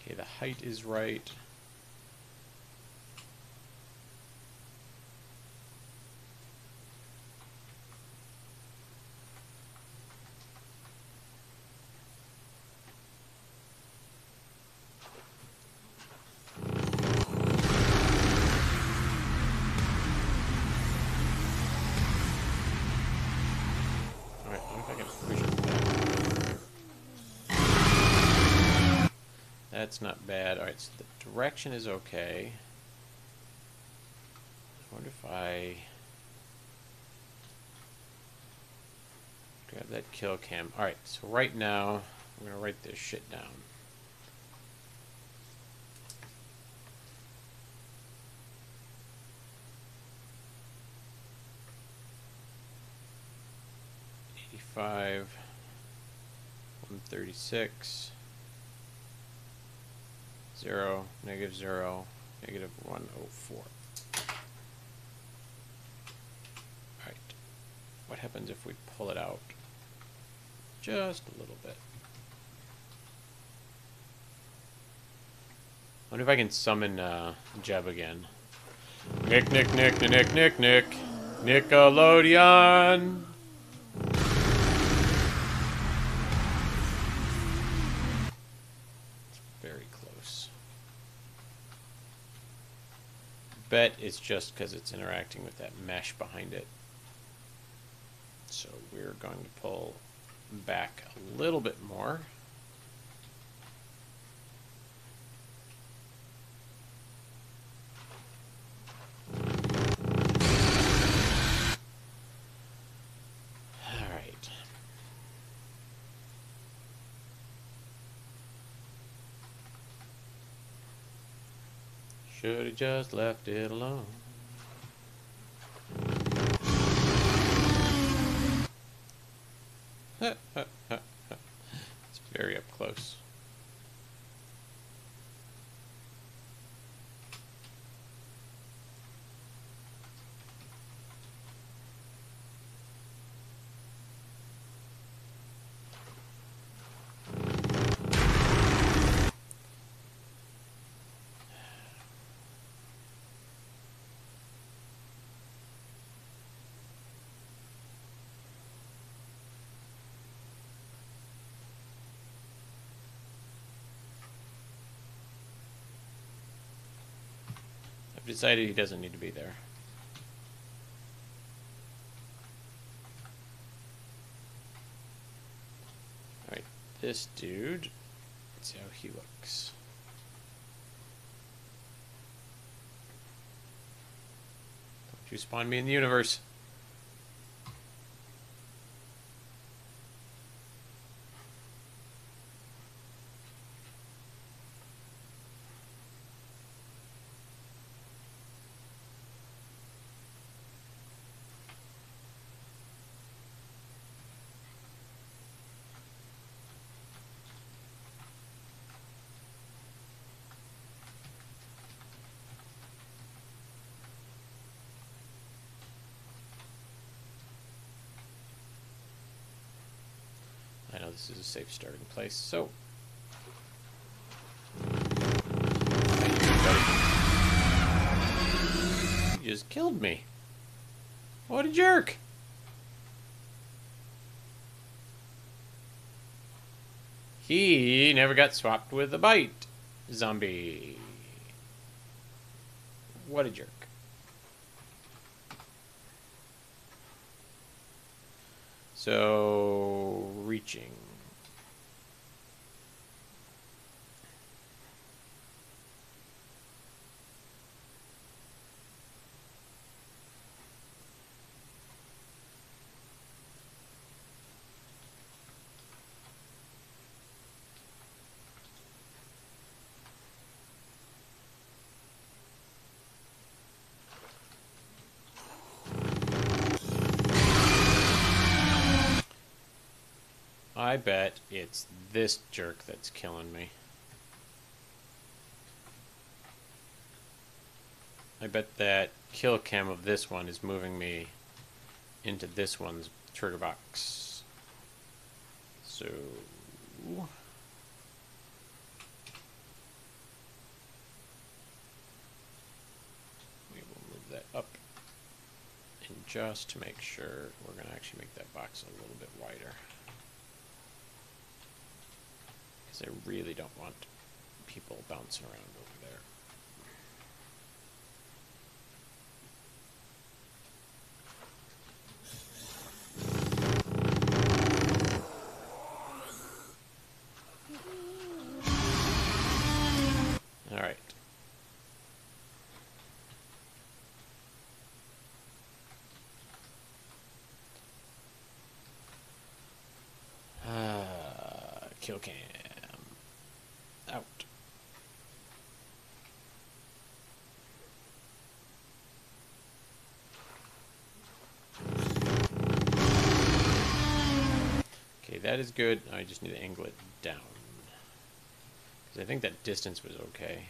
Okay, the height is right. Alright, what if I can push it back? That's not bad. Alright, so the direction is okay. I wonder if I grab that kill cam. Alright, so right now, I'm going to write this shit down. $85, 136, 0, -0, -104. Alright. What happens if we pull it out just a little bit? I wonder if I can summon Jeb again. Nick, Nick, Nick, Nick, Nick, Nick, Nickelodeon. It's very close. Bet it's just because it's interacting with that mesh behind it. So we're going to pull back a little bit more. Alright. Should have just left it alone. It's very up close. I've decided he doesn't need to be there. Alright, this dude, let's see how he looks. Don't you spawn me in the universe. I know this is a safe starting place, so... He just killed me. What a jerk! He never got swapped with a bite. Zombie. What a jerk. So, reaching. I bet it's this jerk that's killing me. I bet that kill cam of this one is moving me into this one's trigger box. So we will move that up. And just to make sure, we're going to actually make that box a little bit wider. Because I really don't want people bouncing around over there. All right. Kill cam. Out. Okay, that is good. I just need to angle it down. Because I think that distance was okay.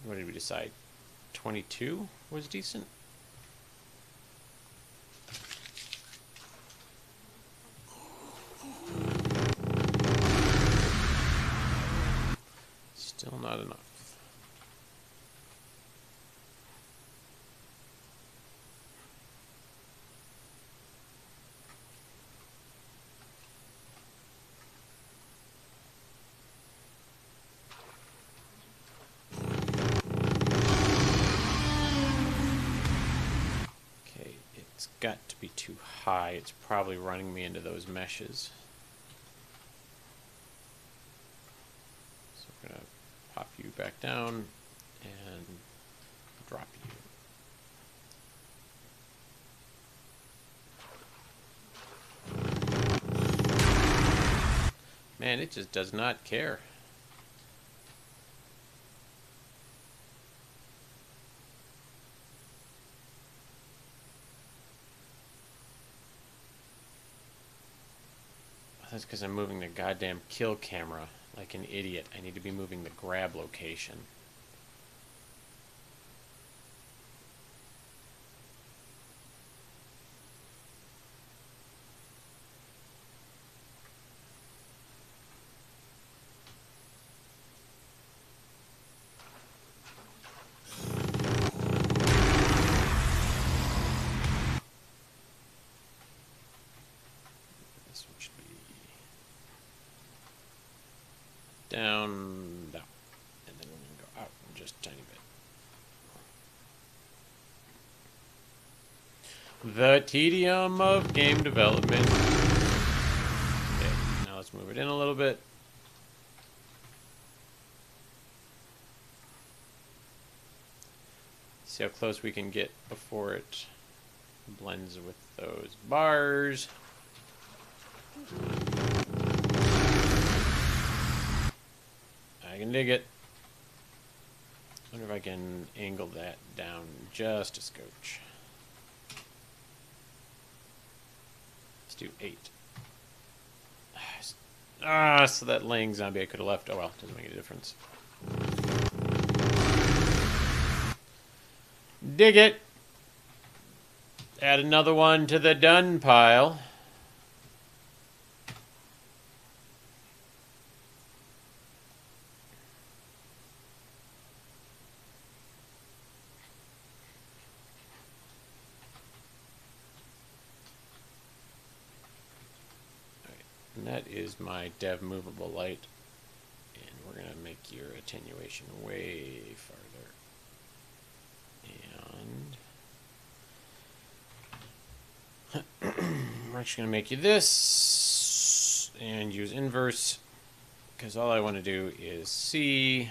What did we decide? 22 was decent? Still not enough. Okay, it's got to be too high. It's probably running me into those meshes. So we're going to pop you back down and drop you. Man, it just does not care. That's because I'm moving the goddamn kill camera like an idiot. I need to be moving the grab location. This one should be down, down, and then we're going to go out just a tiny bit. The tedium of game development. Okay, now let's move it in a little bit. See how close we can get before it blends with those bars. I can dig it. Wonder if I can angle that down just a scotch. Let's do 8. So that laying zombie I could have left. Oh well, doesn't make any difference. Dig it. Add another one to the done pile. And that is my dev movable light, and we're going to make your attenuation way farther. And we're actually going to make you this and use inverse, because all I want to do is see.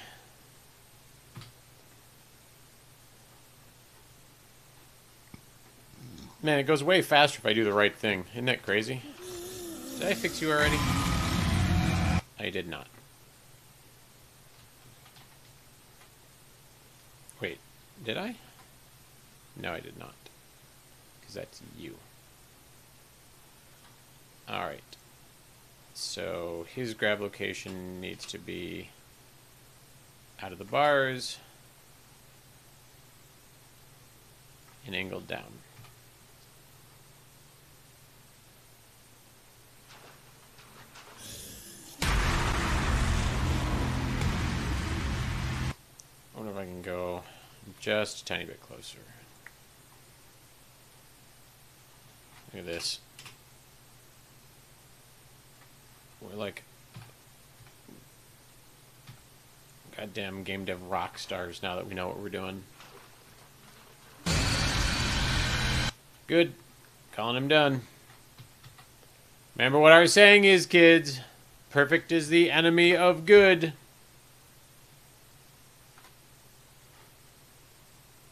Man, it goes way faster if I do the right thing. Isn't that crazy? Did I fix you already? I did not. Wait, did I? No, I did not. Because that's you. Alright. So his grab location needs to be out of the bars and angled down. I wonder if I can go just a tiny bit closer. Look at this. We're like goddamn game dev rock stars now that we know what we're doing. Good. Calling him done. Remember what our saying is, kids. Perfect is the enemy of good.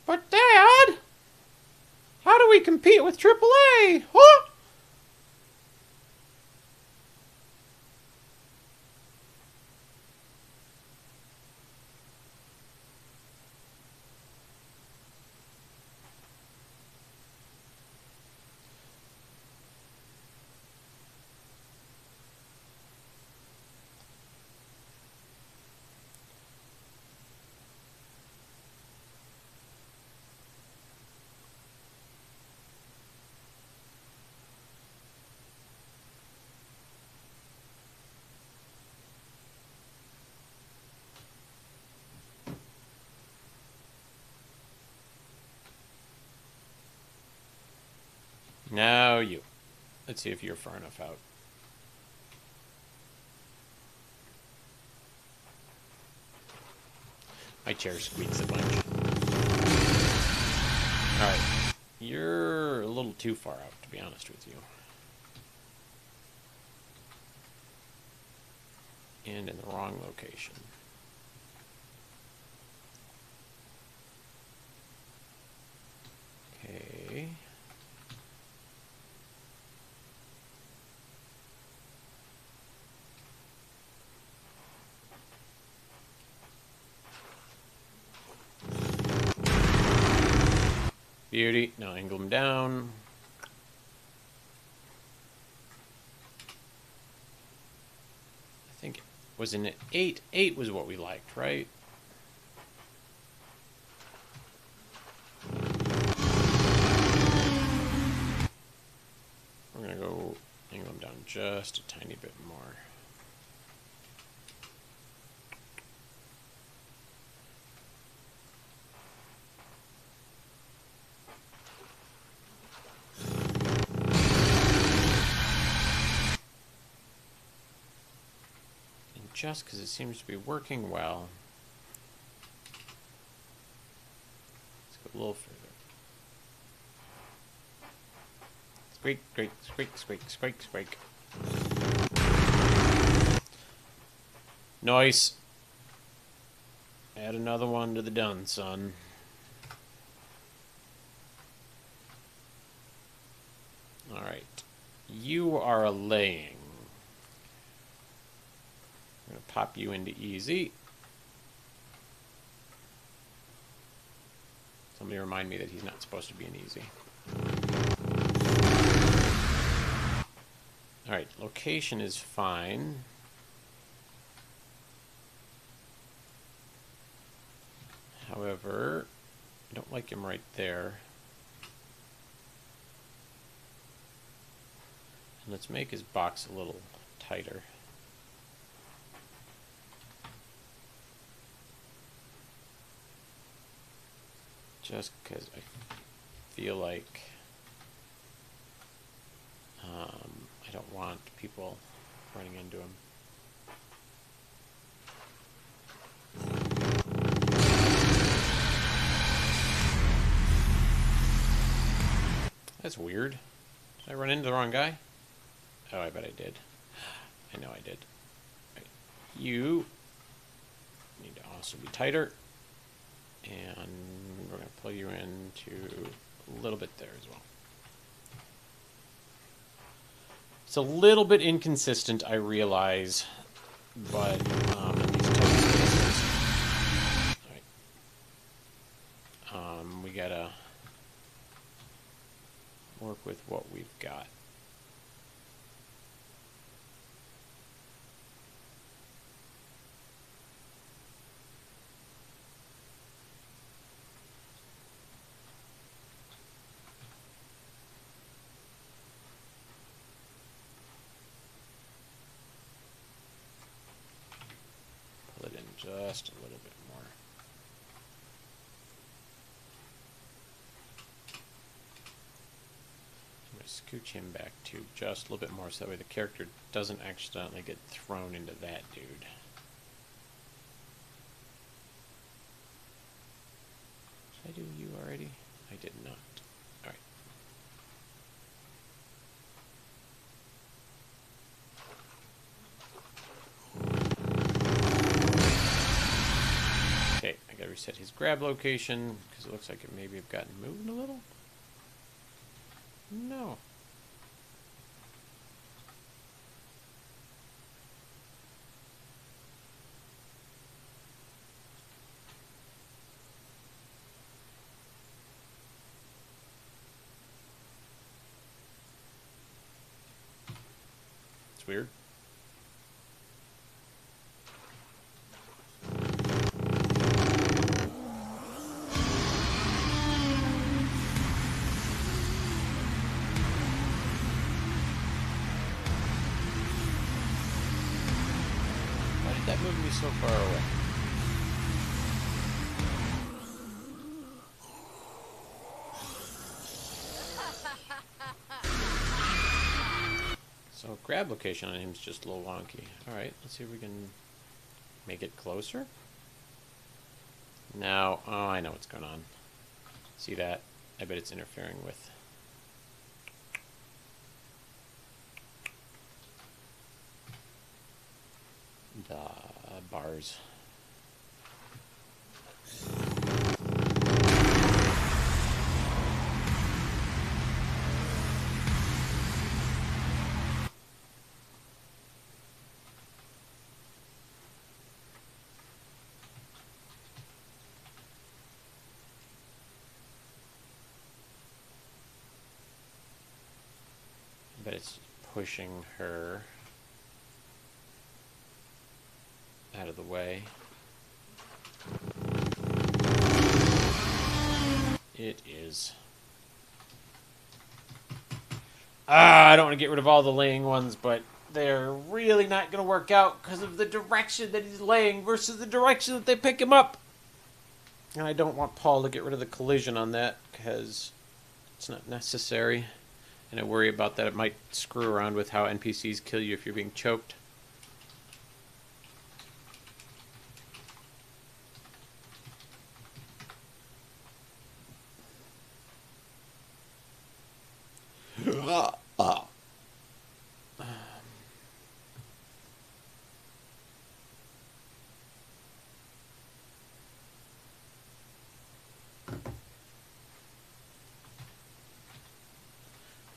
But Dad, how do we compete with AAA? Huh? Now you. Let's see if you're far enough out. My chair squeaks a bunch. Alright. You're a little too far out, to be honest with you. And in the wrong location. Okay. Beauty. Now angle them down. I think it was an 8. 8 was what we liked, right? We're going to go angle them down just a tiny bit more. Just because it seems to be working well. Let's go a little further. Squeak, squeak, squeak, squeak, squeak, squeak. Nice. Add another one to the done, son. Alright. You are a laying. I'm going to pop you into easy. Somebody remind me that he's not supposed to be in easy. Alright, location is fine. However, I don't like him right there. And let's make his box a little tighter. Just because I feel like I don't want people running into him. That's weird. Did I run into the wrong guy? Oh, I bet I did. I know I did. Right. You need to also be tighter. And we're going to plug you into a little bit there as well. It's a little bit inconsistent, I realize, but in these types of cases, we gotta work with what we've got. just a little bit more. I'm going to scooch him back to just a little bit more so that way the character doesn't accidentally get thrown into that dude. Did I do you already? I did not. Alright. Okay, I gotta reset his grab location because it looks like it maybe have gotten moved a little. No. It's weird. Why did that move me so far away? So grab location on him is just a little wonky. Alright, let's see if we can make it closer. Now, oh, I know what's going on. See that? I bet it's interfering with the bars. But it's pushing her out of the way. It is. I don't want to get rid of all the laying ones, but they're really not going to work out because of the direction that he's laying versus the direction that they pick him up. And I don't want Paul to get rid of the collision on that because it's not necessary. And I worry about that it might screw around with how NPCs kill you if you're being choked.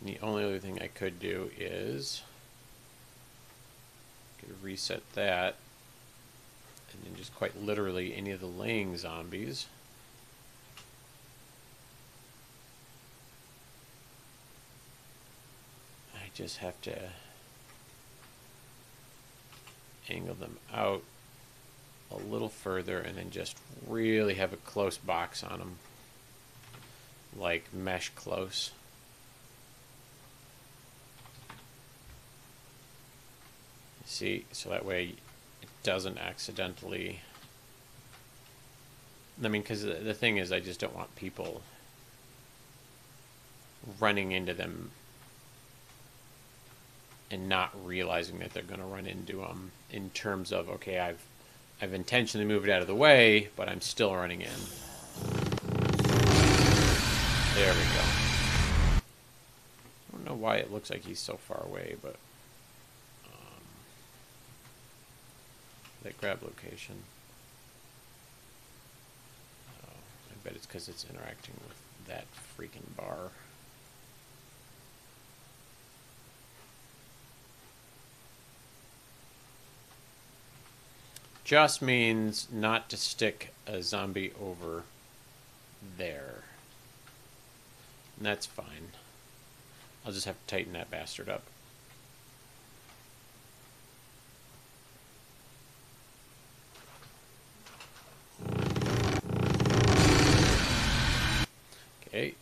The only other thing I could do is reset that, and then just quite literally any of the laying zombies. I just have to angle them out a little further and then just really have a close box on them, like mesh close. See, so that way it doesn't accidentally, I mean, because the thing is, I just don't want people running into them and not realizing that they're going to run into them, in terms of, okay, I've intentionally moved out of the way, but I'm still running in. There we go. I don't know why it looks like he's so far away, but that grab location. Oh, I bet it's because it's interacting with that freaking bar. Just means not to stick a zombie over there. And that's fine. I'll just have to tighten that bastard up. Okay,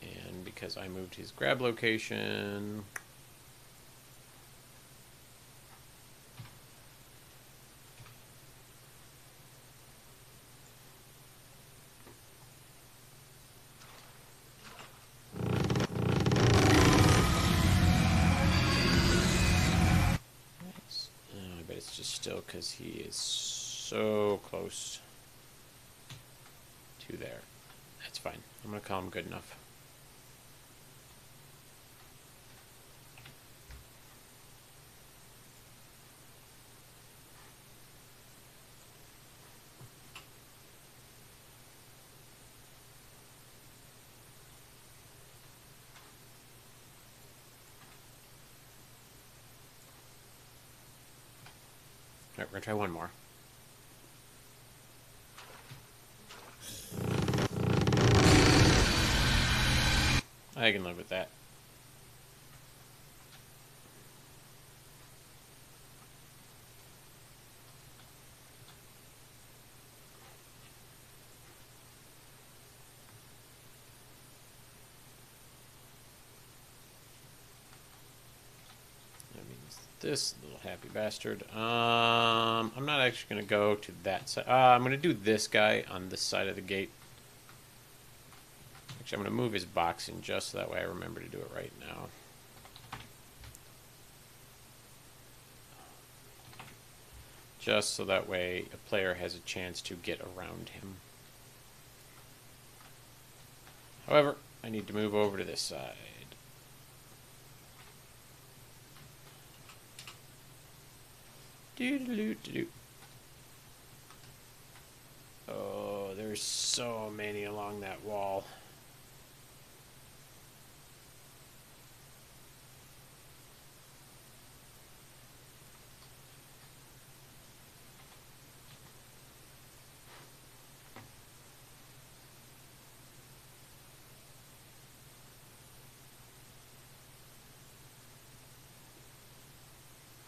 and because I moved his grab location, because he is so close to there. That's fine. I'm going to call him good enough. Alright, we're going to try one more. I can live with that. That means this little happy bastard. I'm not actually going to go to that side. I'm going to do this guy on this side of the gate. Actually, I'm going to move his box in just so that way I remember to do it right now. Just so that way a player has a chance to get around him. However, I need to move over to this side. Doo-doo-doo-doo. Oh, there's so many along that wall.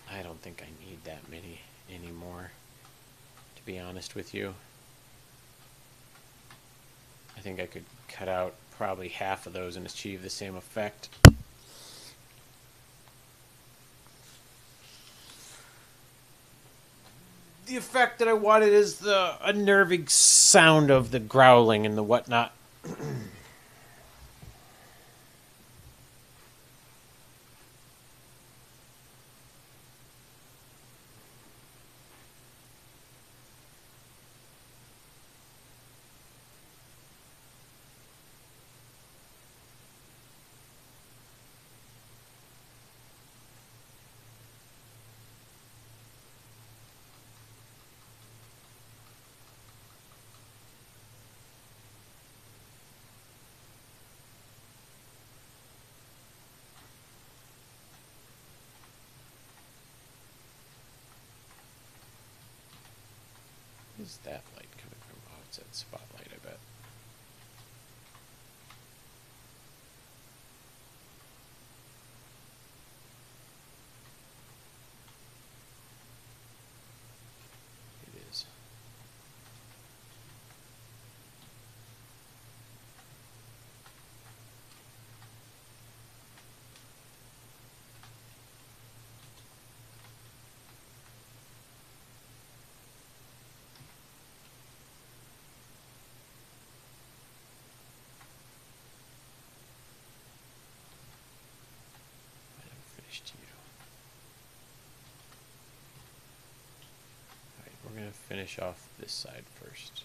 I don't think I need that many anymore, to be honest with you. I think I could cut out probably half of those and achieve the same effect. The effect that I wanted is the unnerving sound of the growling and the whatnot. What is that light coming from? Oh, it's that spotlight, I bet. It is. I haven't finished you. Alright, we're going to finish off this side first.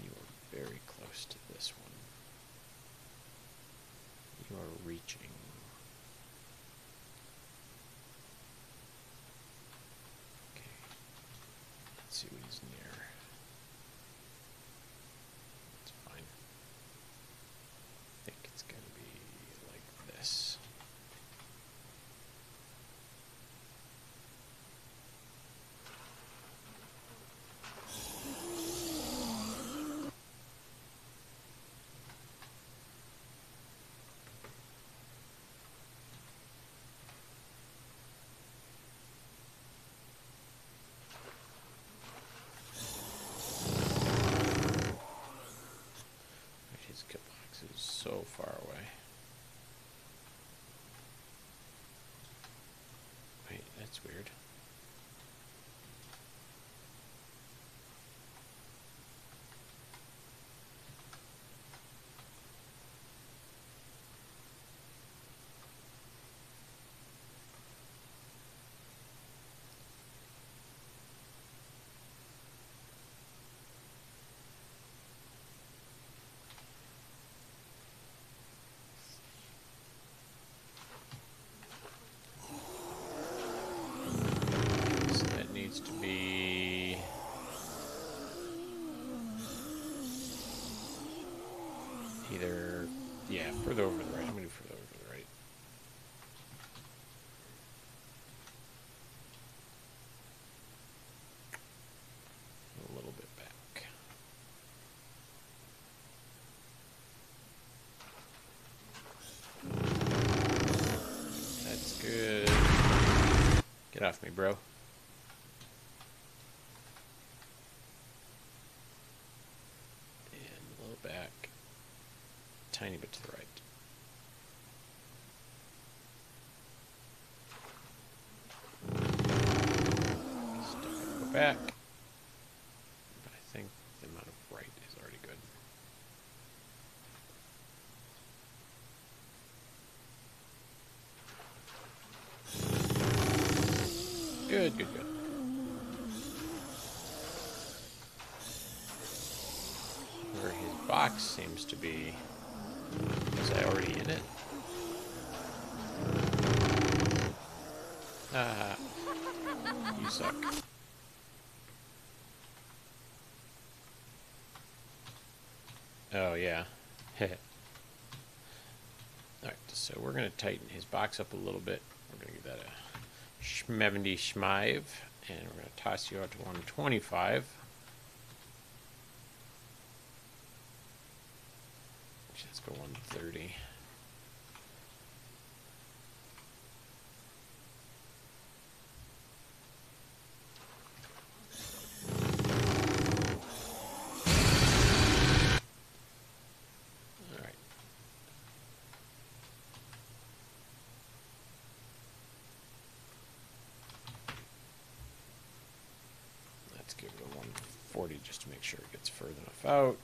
You are very close to this one. You are reaching. Okay. Let's see what he's near. It's fine. I think it's going to be like this. His kill box is so far away. Wait, that's weird. Yeah, further over to the right. I'm going to do further over to the right. A little bit back. That's good. Get off me, bro. And a little back. Tiny bit to the right. Still gonna go back. But I think the amount of right is already good. Good, good, good. Where his box seems to be. Was I already in it? Ah, you suck. Oh, yeah. Alright, so we're going to tighten his box up a little bit. We're going to give that a schmevendy schmive. And we're going to toss you out to 125. Let's go 130. Alright. Let's give it a 140 just to make sure it gets further enough out.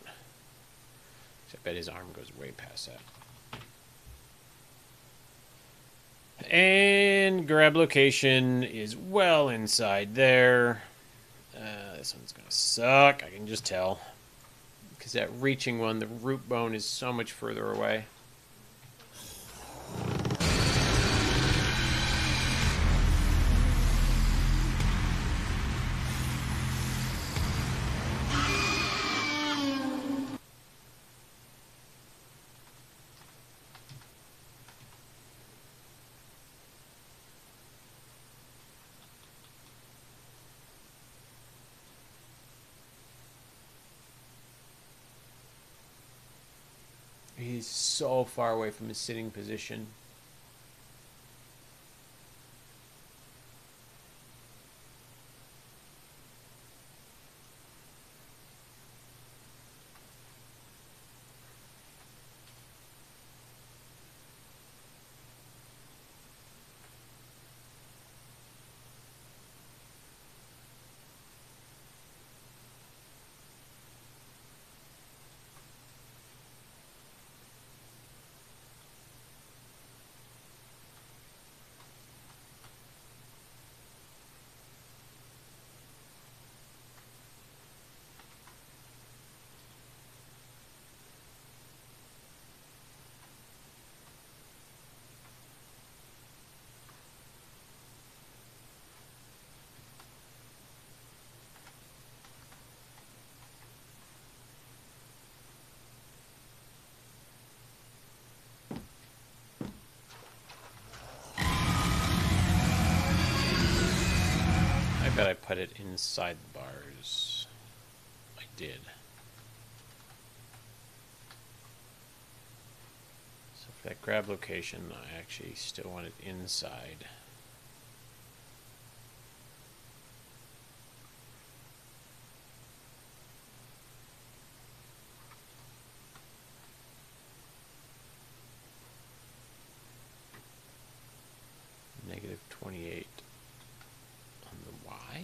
I bet his arm goes way past that. And grab location is well inside there. This one's going to suck. I can just tell. Because that reaching one, the root bone is so much further away. He's so far away from his sitting position. I bet I put it inside the bars. I did. So for that grab location, I actually still want it inside. Negative 28 on the Y.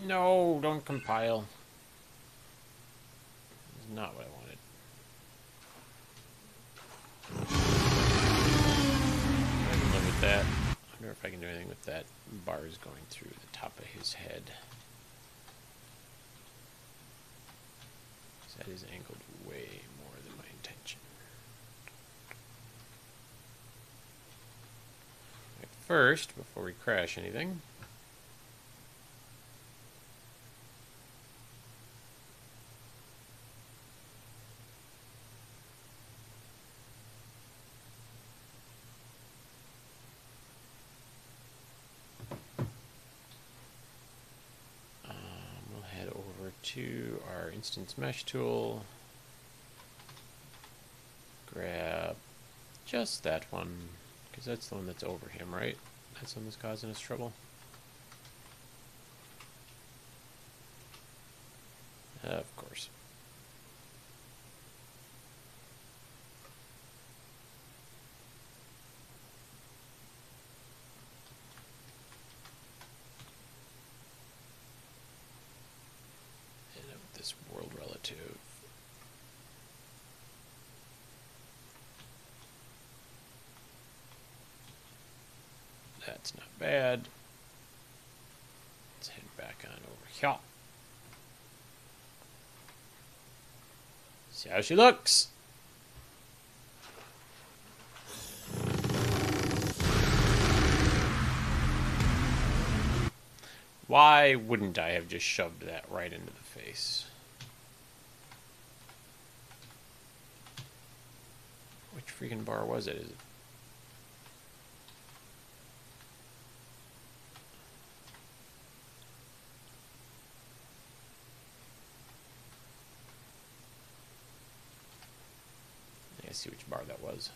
No, don't compile. That's not what I wanted. I can live with that. I wonder if I can do anything with that. Bars going through the top of his head. That is angled way more than my intention. Right, first, before we crash anything, we'll head over to our instance mesh tool, grab just that one, because that's the one that's over him, right? That's the one that's causing us trouble. Of course. And of this world relative. That's not bad. Let's head back on over here. See how she looks. Why wouldn't I have just shoved that right into the face? Which freaking bar was it? Is it? I see which bar that was.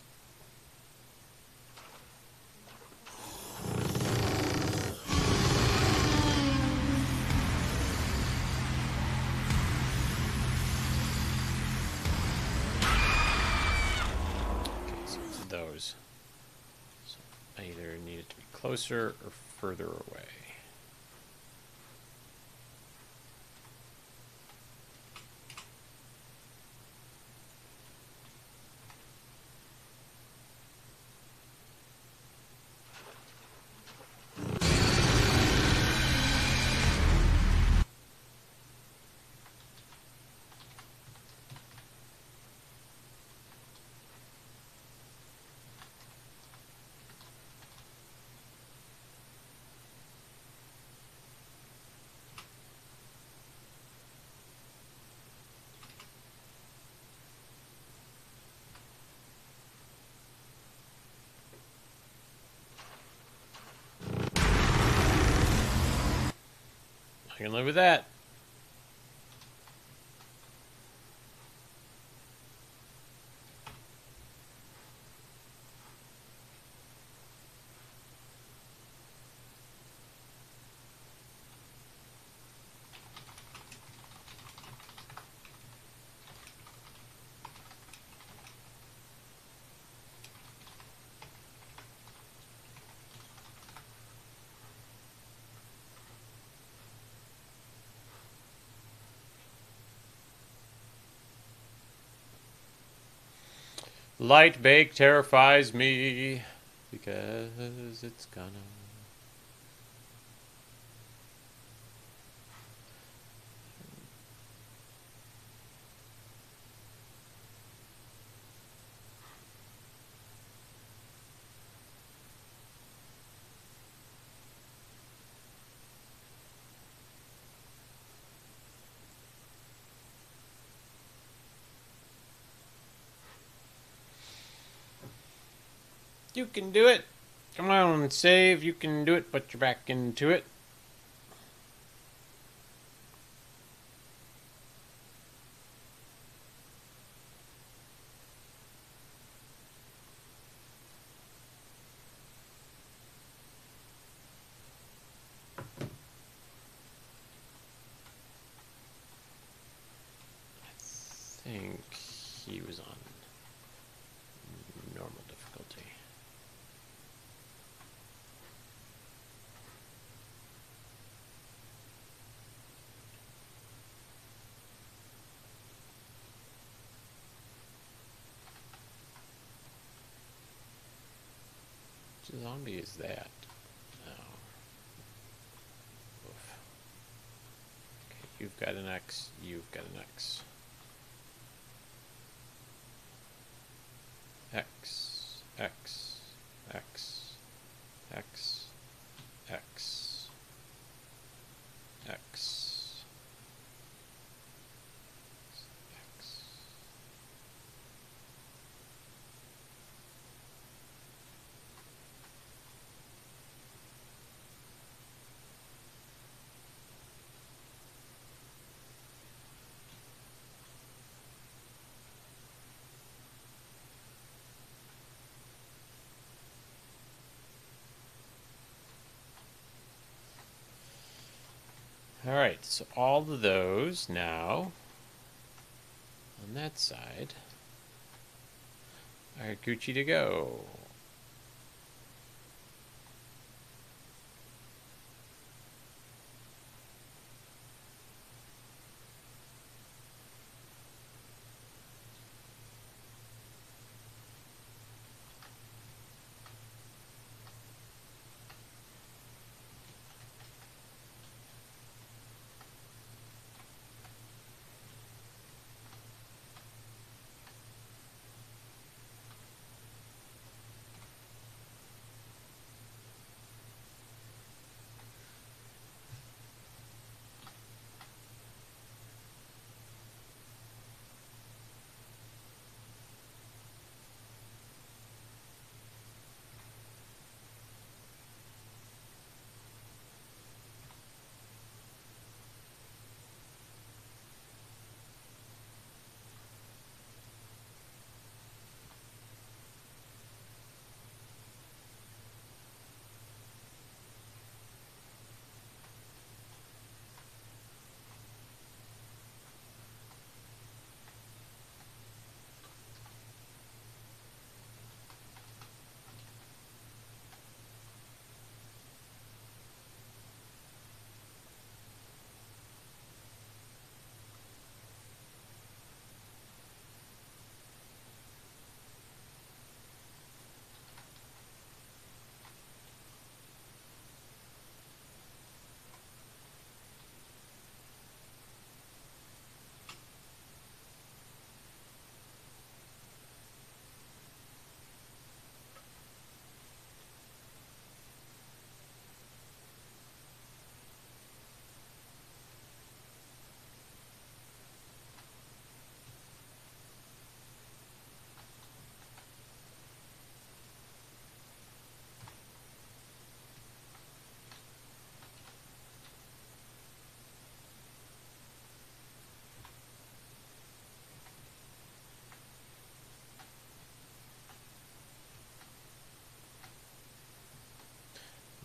Okay, so it's those. So I either need it to be closer or further away. I can live with that. Light bake terrifies me because it's gonna. You can do it. Come on, save. You can do it. Put your back into it. I think he was on normal difficulty. zombie is that? Oh. Oof. Okay, you've got an X. You've got an X. X. X. X. X. X. X. X. Alright, so all of those now on that side are Gucci to go.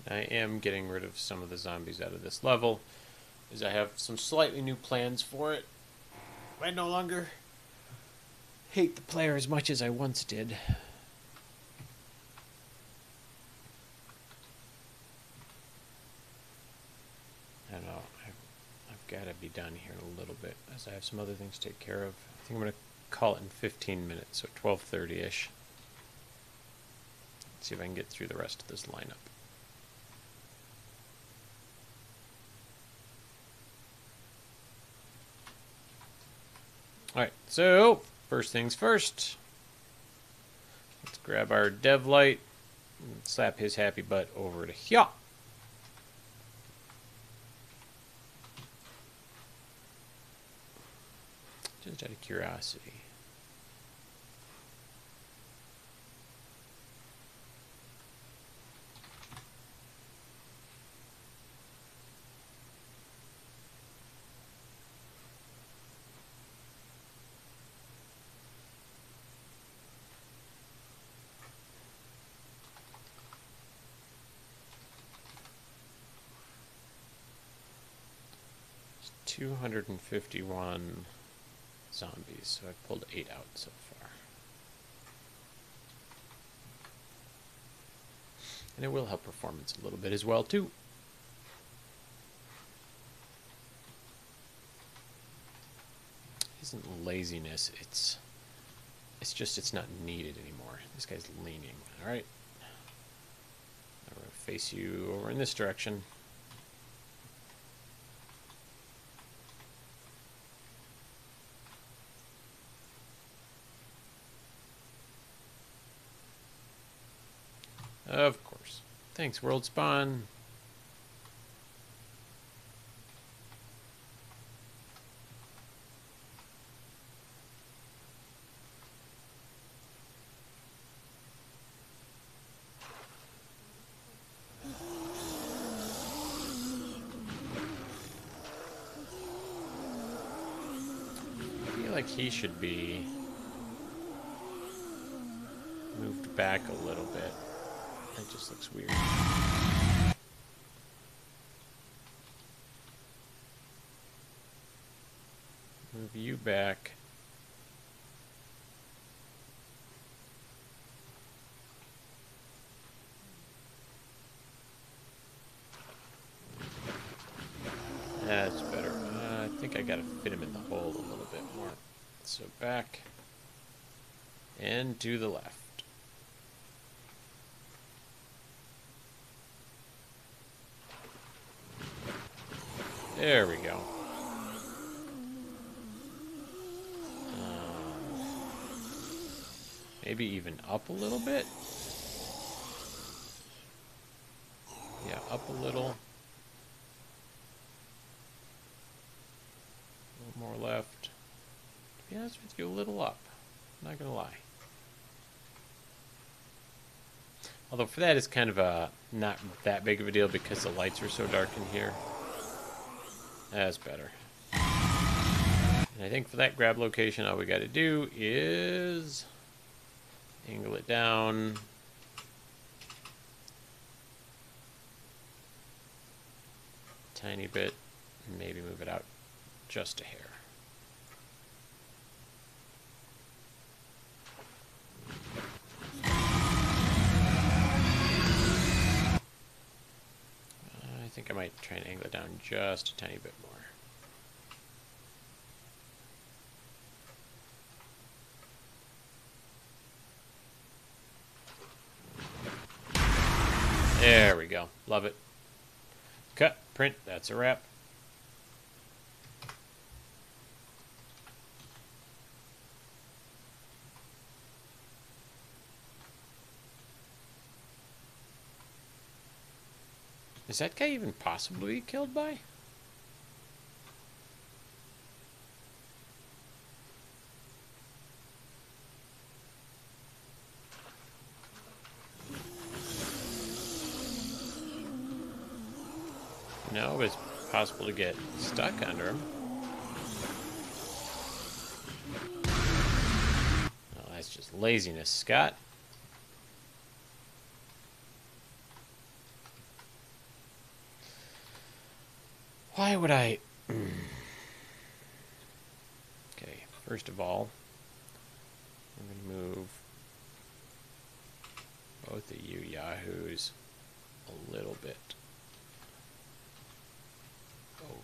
I am getting rid of some of the zombies out of this level, as I have some slightly new plans for it. I no longer hate the player as much as I once did. I don't know. I've got to be done here in a little bit, as I have some other things to take care of. I think I'm going to call it in 15 minutes, so 12:30-ish. See if I can get through the rest of this lineup. Alright, so first things first. Let's grab our dev light and slap his happy butt over to here. Just out of curiosity. It's 251 zombies, so I've pulled 8 out so far. And it will help performance a little bit as well, too. It isn't laziness, it's just it's not needed anymore. This guy's leaning. Alright. face you over in this direction. Of course. Thanks, World Spawn. I feel like he should be moved back a little bit. It just looks weird. Move you back. That's better. I think I gotta fit him in the hole a little bit more. So back and to the left. There we go. Maybe even up a little bit. Yeah, up a little. A little more left. To be honest with you, a little up. I'm not gonna lie. Although for that, it's kind of a not that big of a deal because the lights are so dark in here. That's better. And I think for that grab location, all we got to do is angle it down. Tiny bit. And maybe move it out just a hair. I think I might try and angle it down just a tiny bit more. There we go. Love it. Cut, print, that's a wrap. Is that guy even possible to be killed by? No, but it's possible to get stuck under him. Oh, that's just laziness, Scott. Why would I... Okay, first of all, I'm going to move both of you yahoos a little bit over.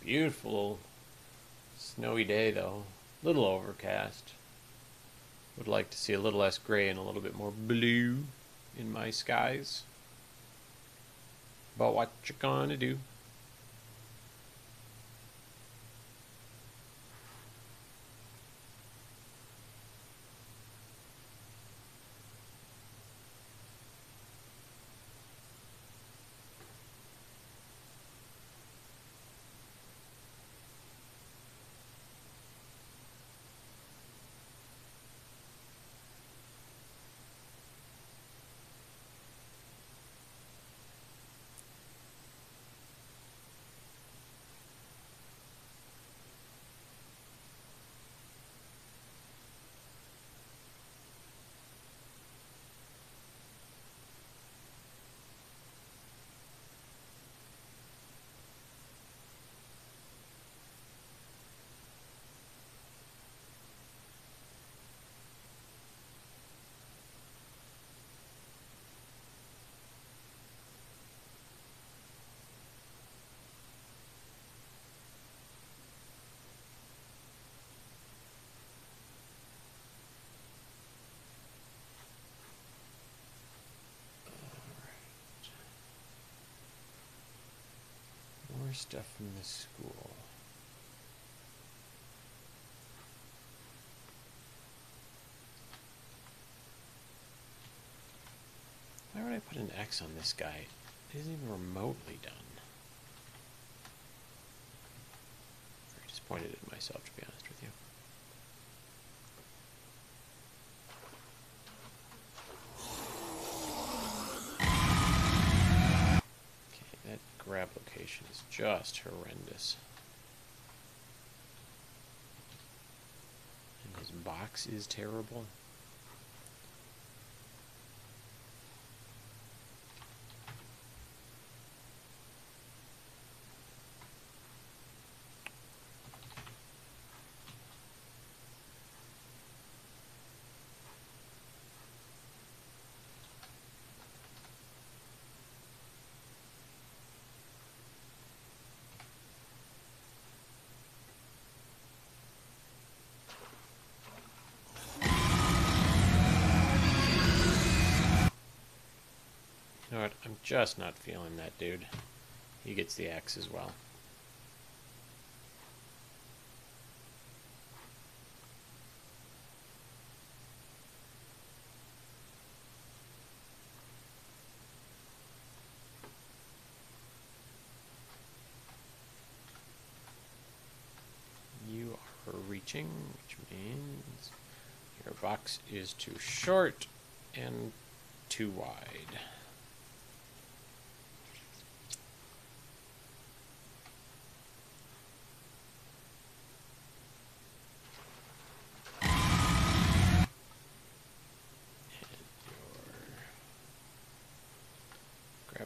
Beautiful snowy day though. Little overcast. Would like to see a little less gray and a little bit more blue in my skies. But what you gonna do? More stuff from the school. Why would I put an X on this guy? It isn't even remotely done. Very disappointed in myself, to be honest with you. Okay, that grab location is just horrendous. And his box is terrible. You know what? I'm just not feeling that dude. He gets the X as well. You are reaching, which means your box is too short and too wide.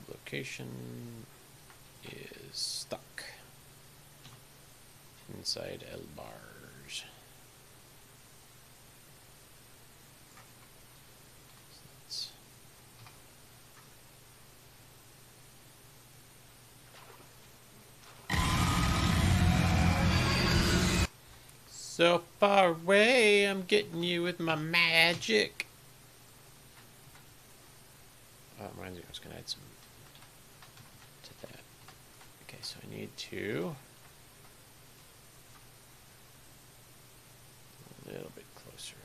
Location is stuck inside L bars. So far away, I'm getting you with my magic. Reminds me, I was going to add some to that. Okay, so I need to a little bit closer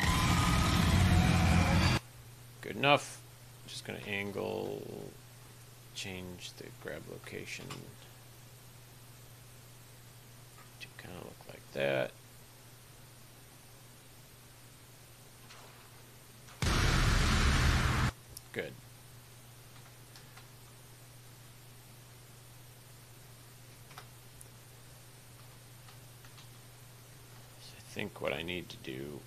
in. Good enough. Just going to angle, change the grab location to kind of look like that. Good. So I think what I need to do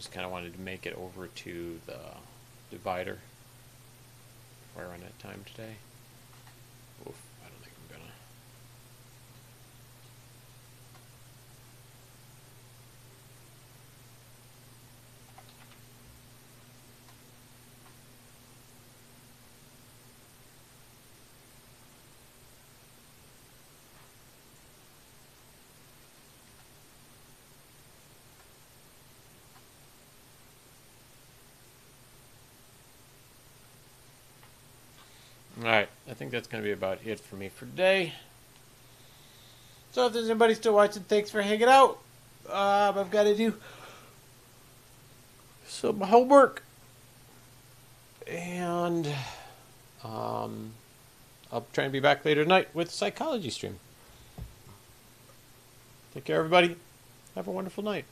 just kind of wanted to make it over to the divider before I run out of time today. Oof, I don't think I'm gonna. Alright, I think that's going to be about it for me for today. So if there's anybody still watching, thanks for hanging out. I've got to do some homework. And I'll try and be back later tonight with Psychology Stream. Take care, everybody. Have a wonderful night.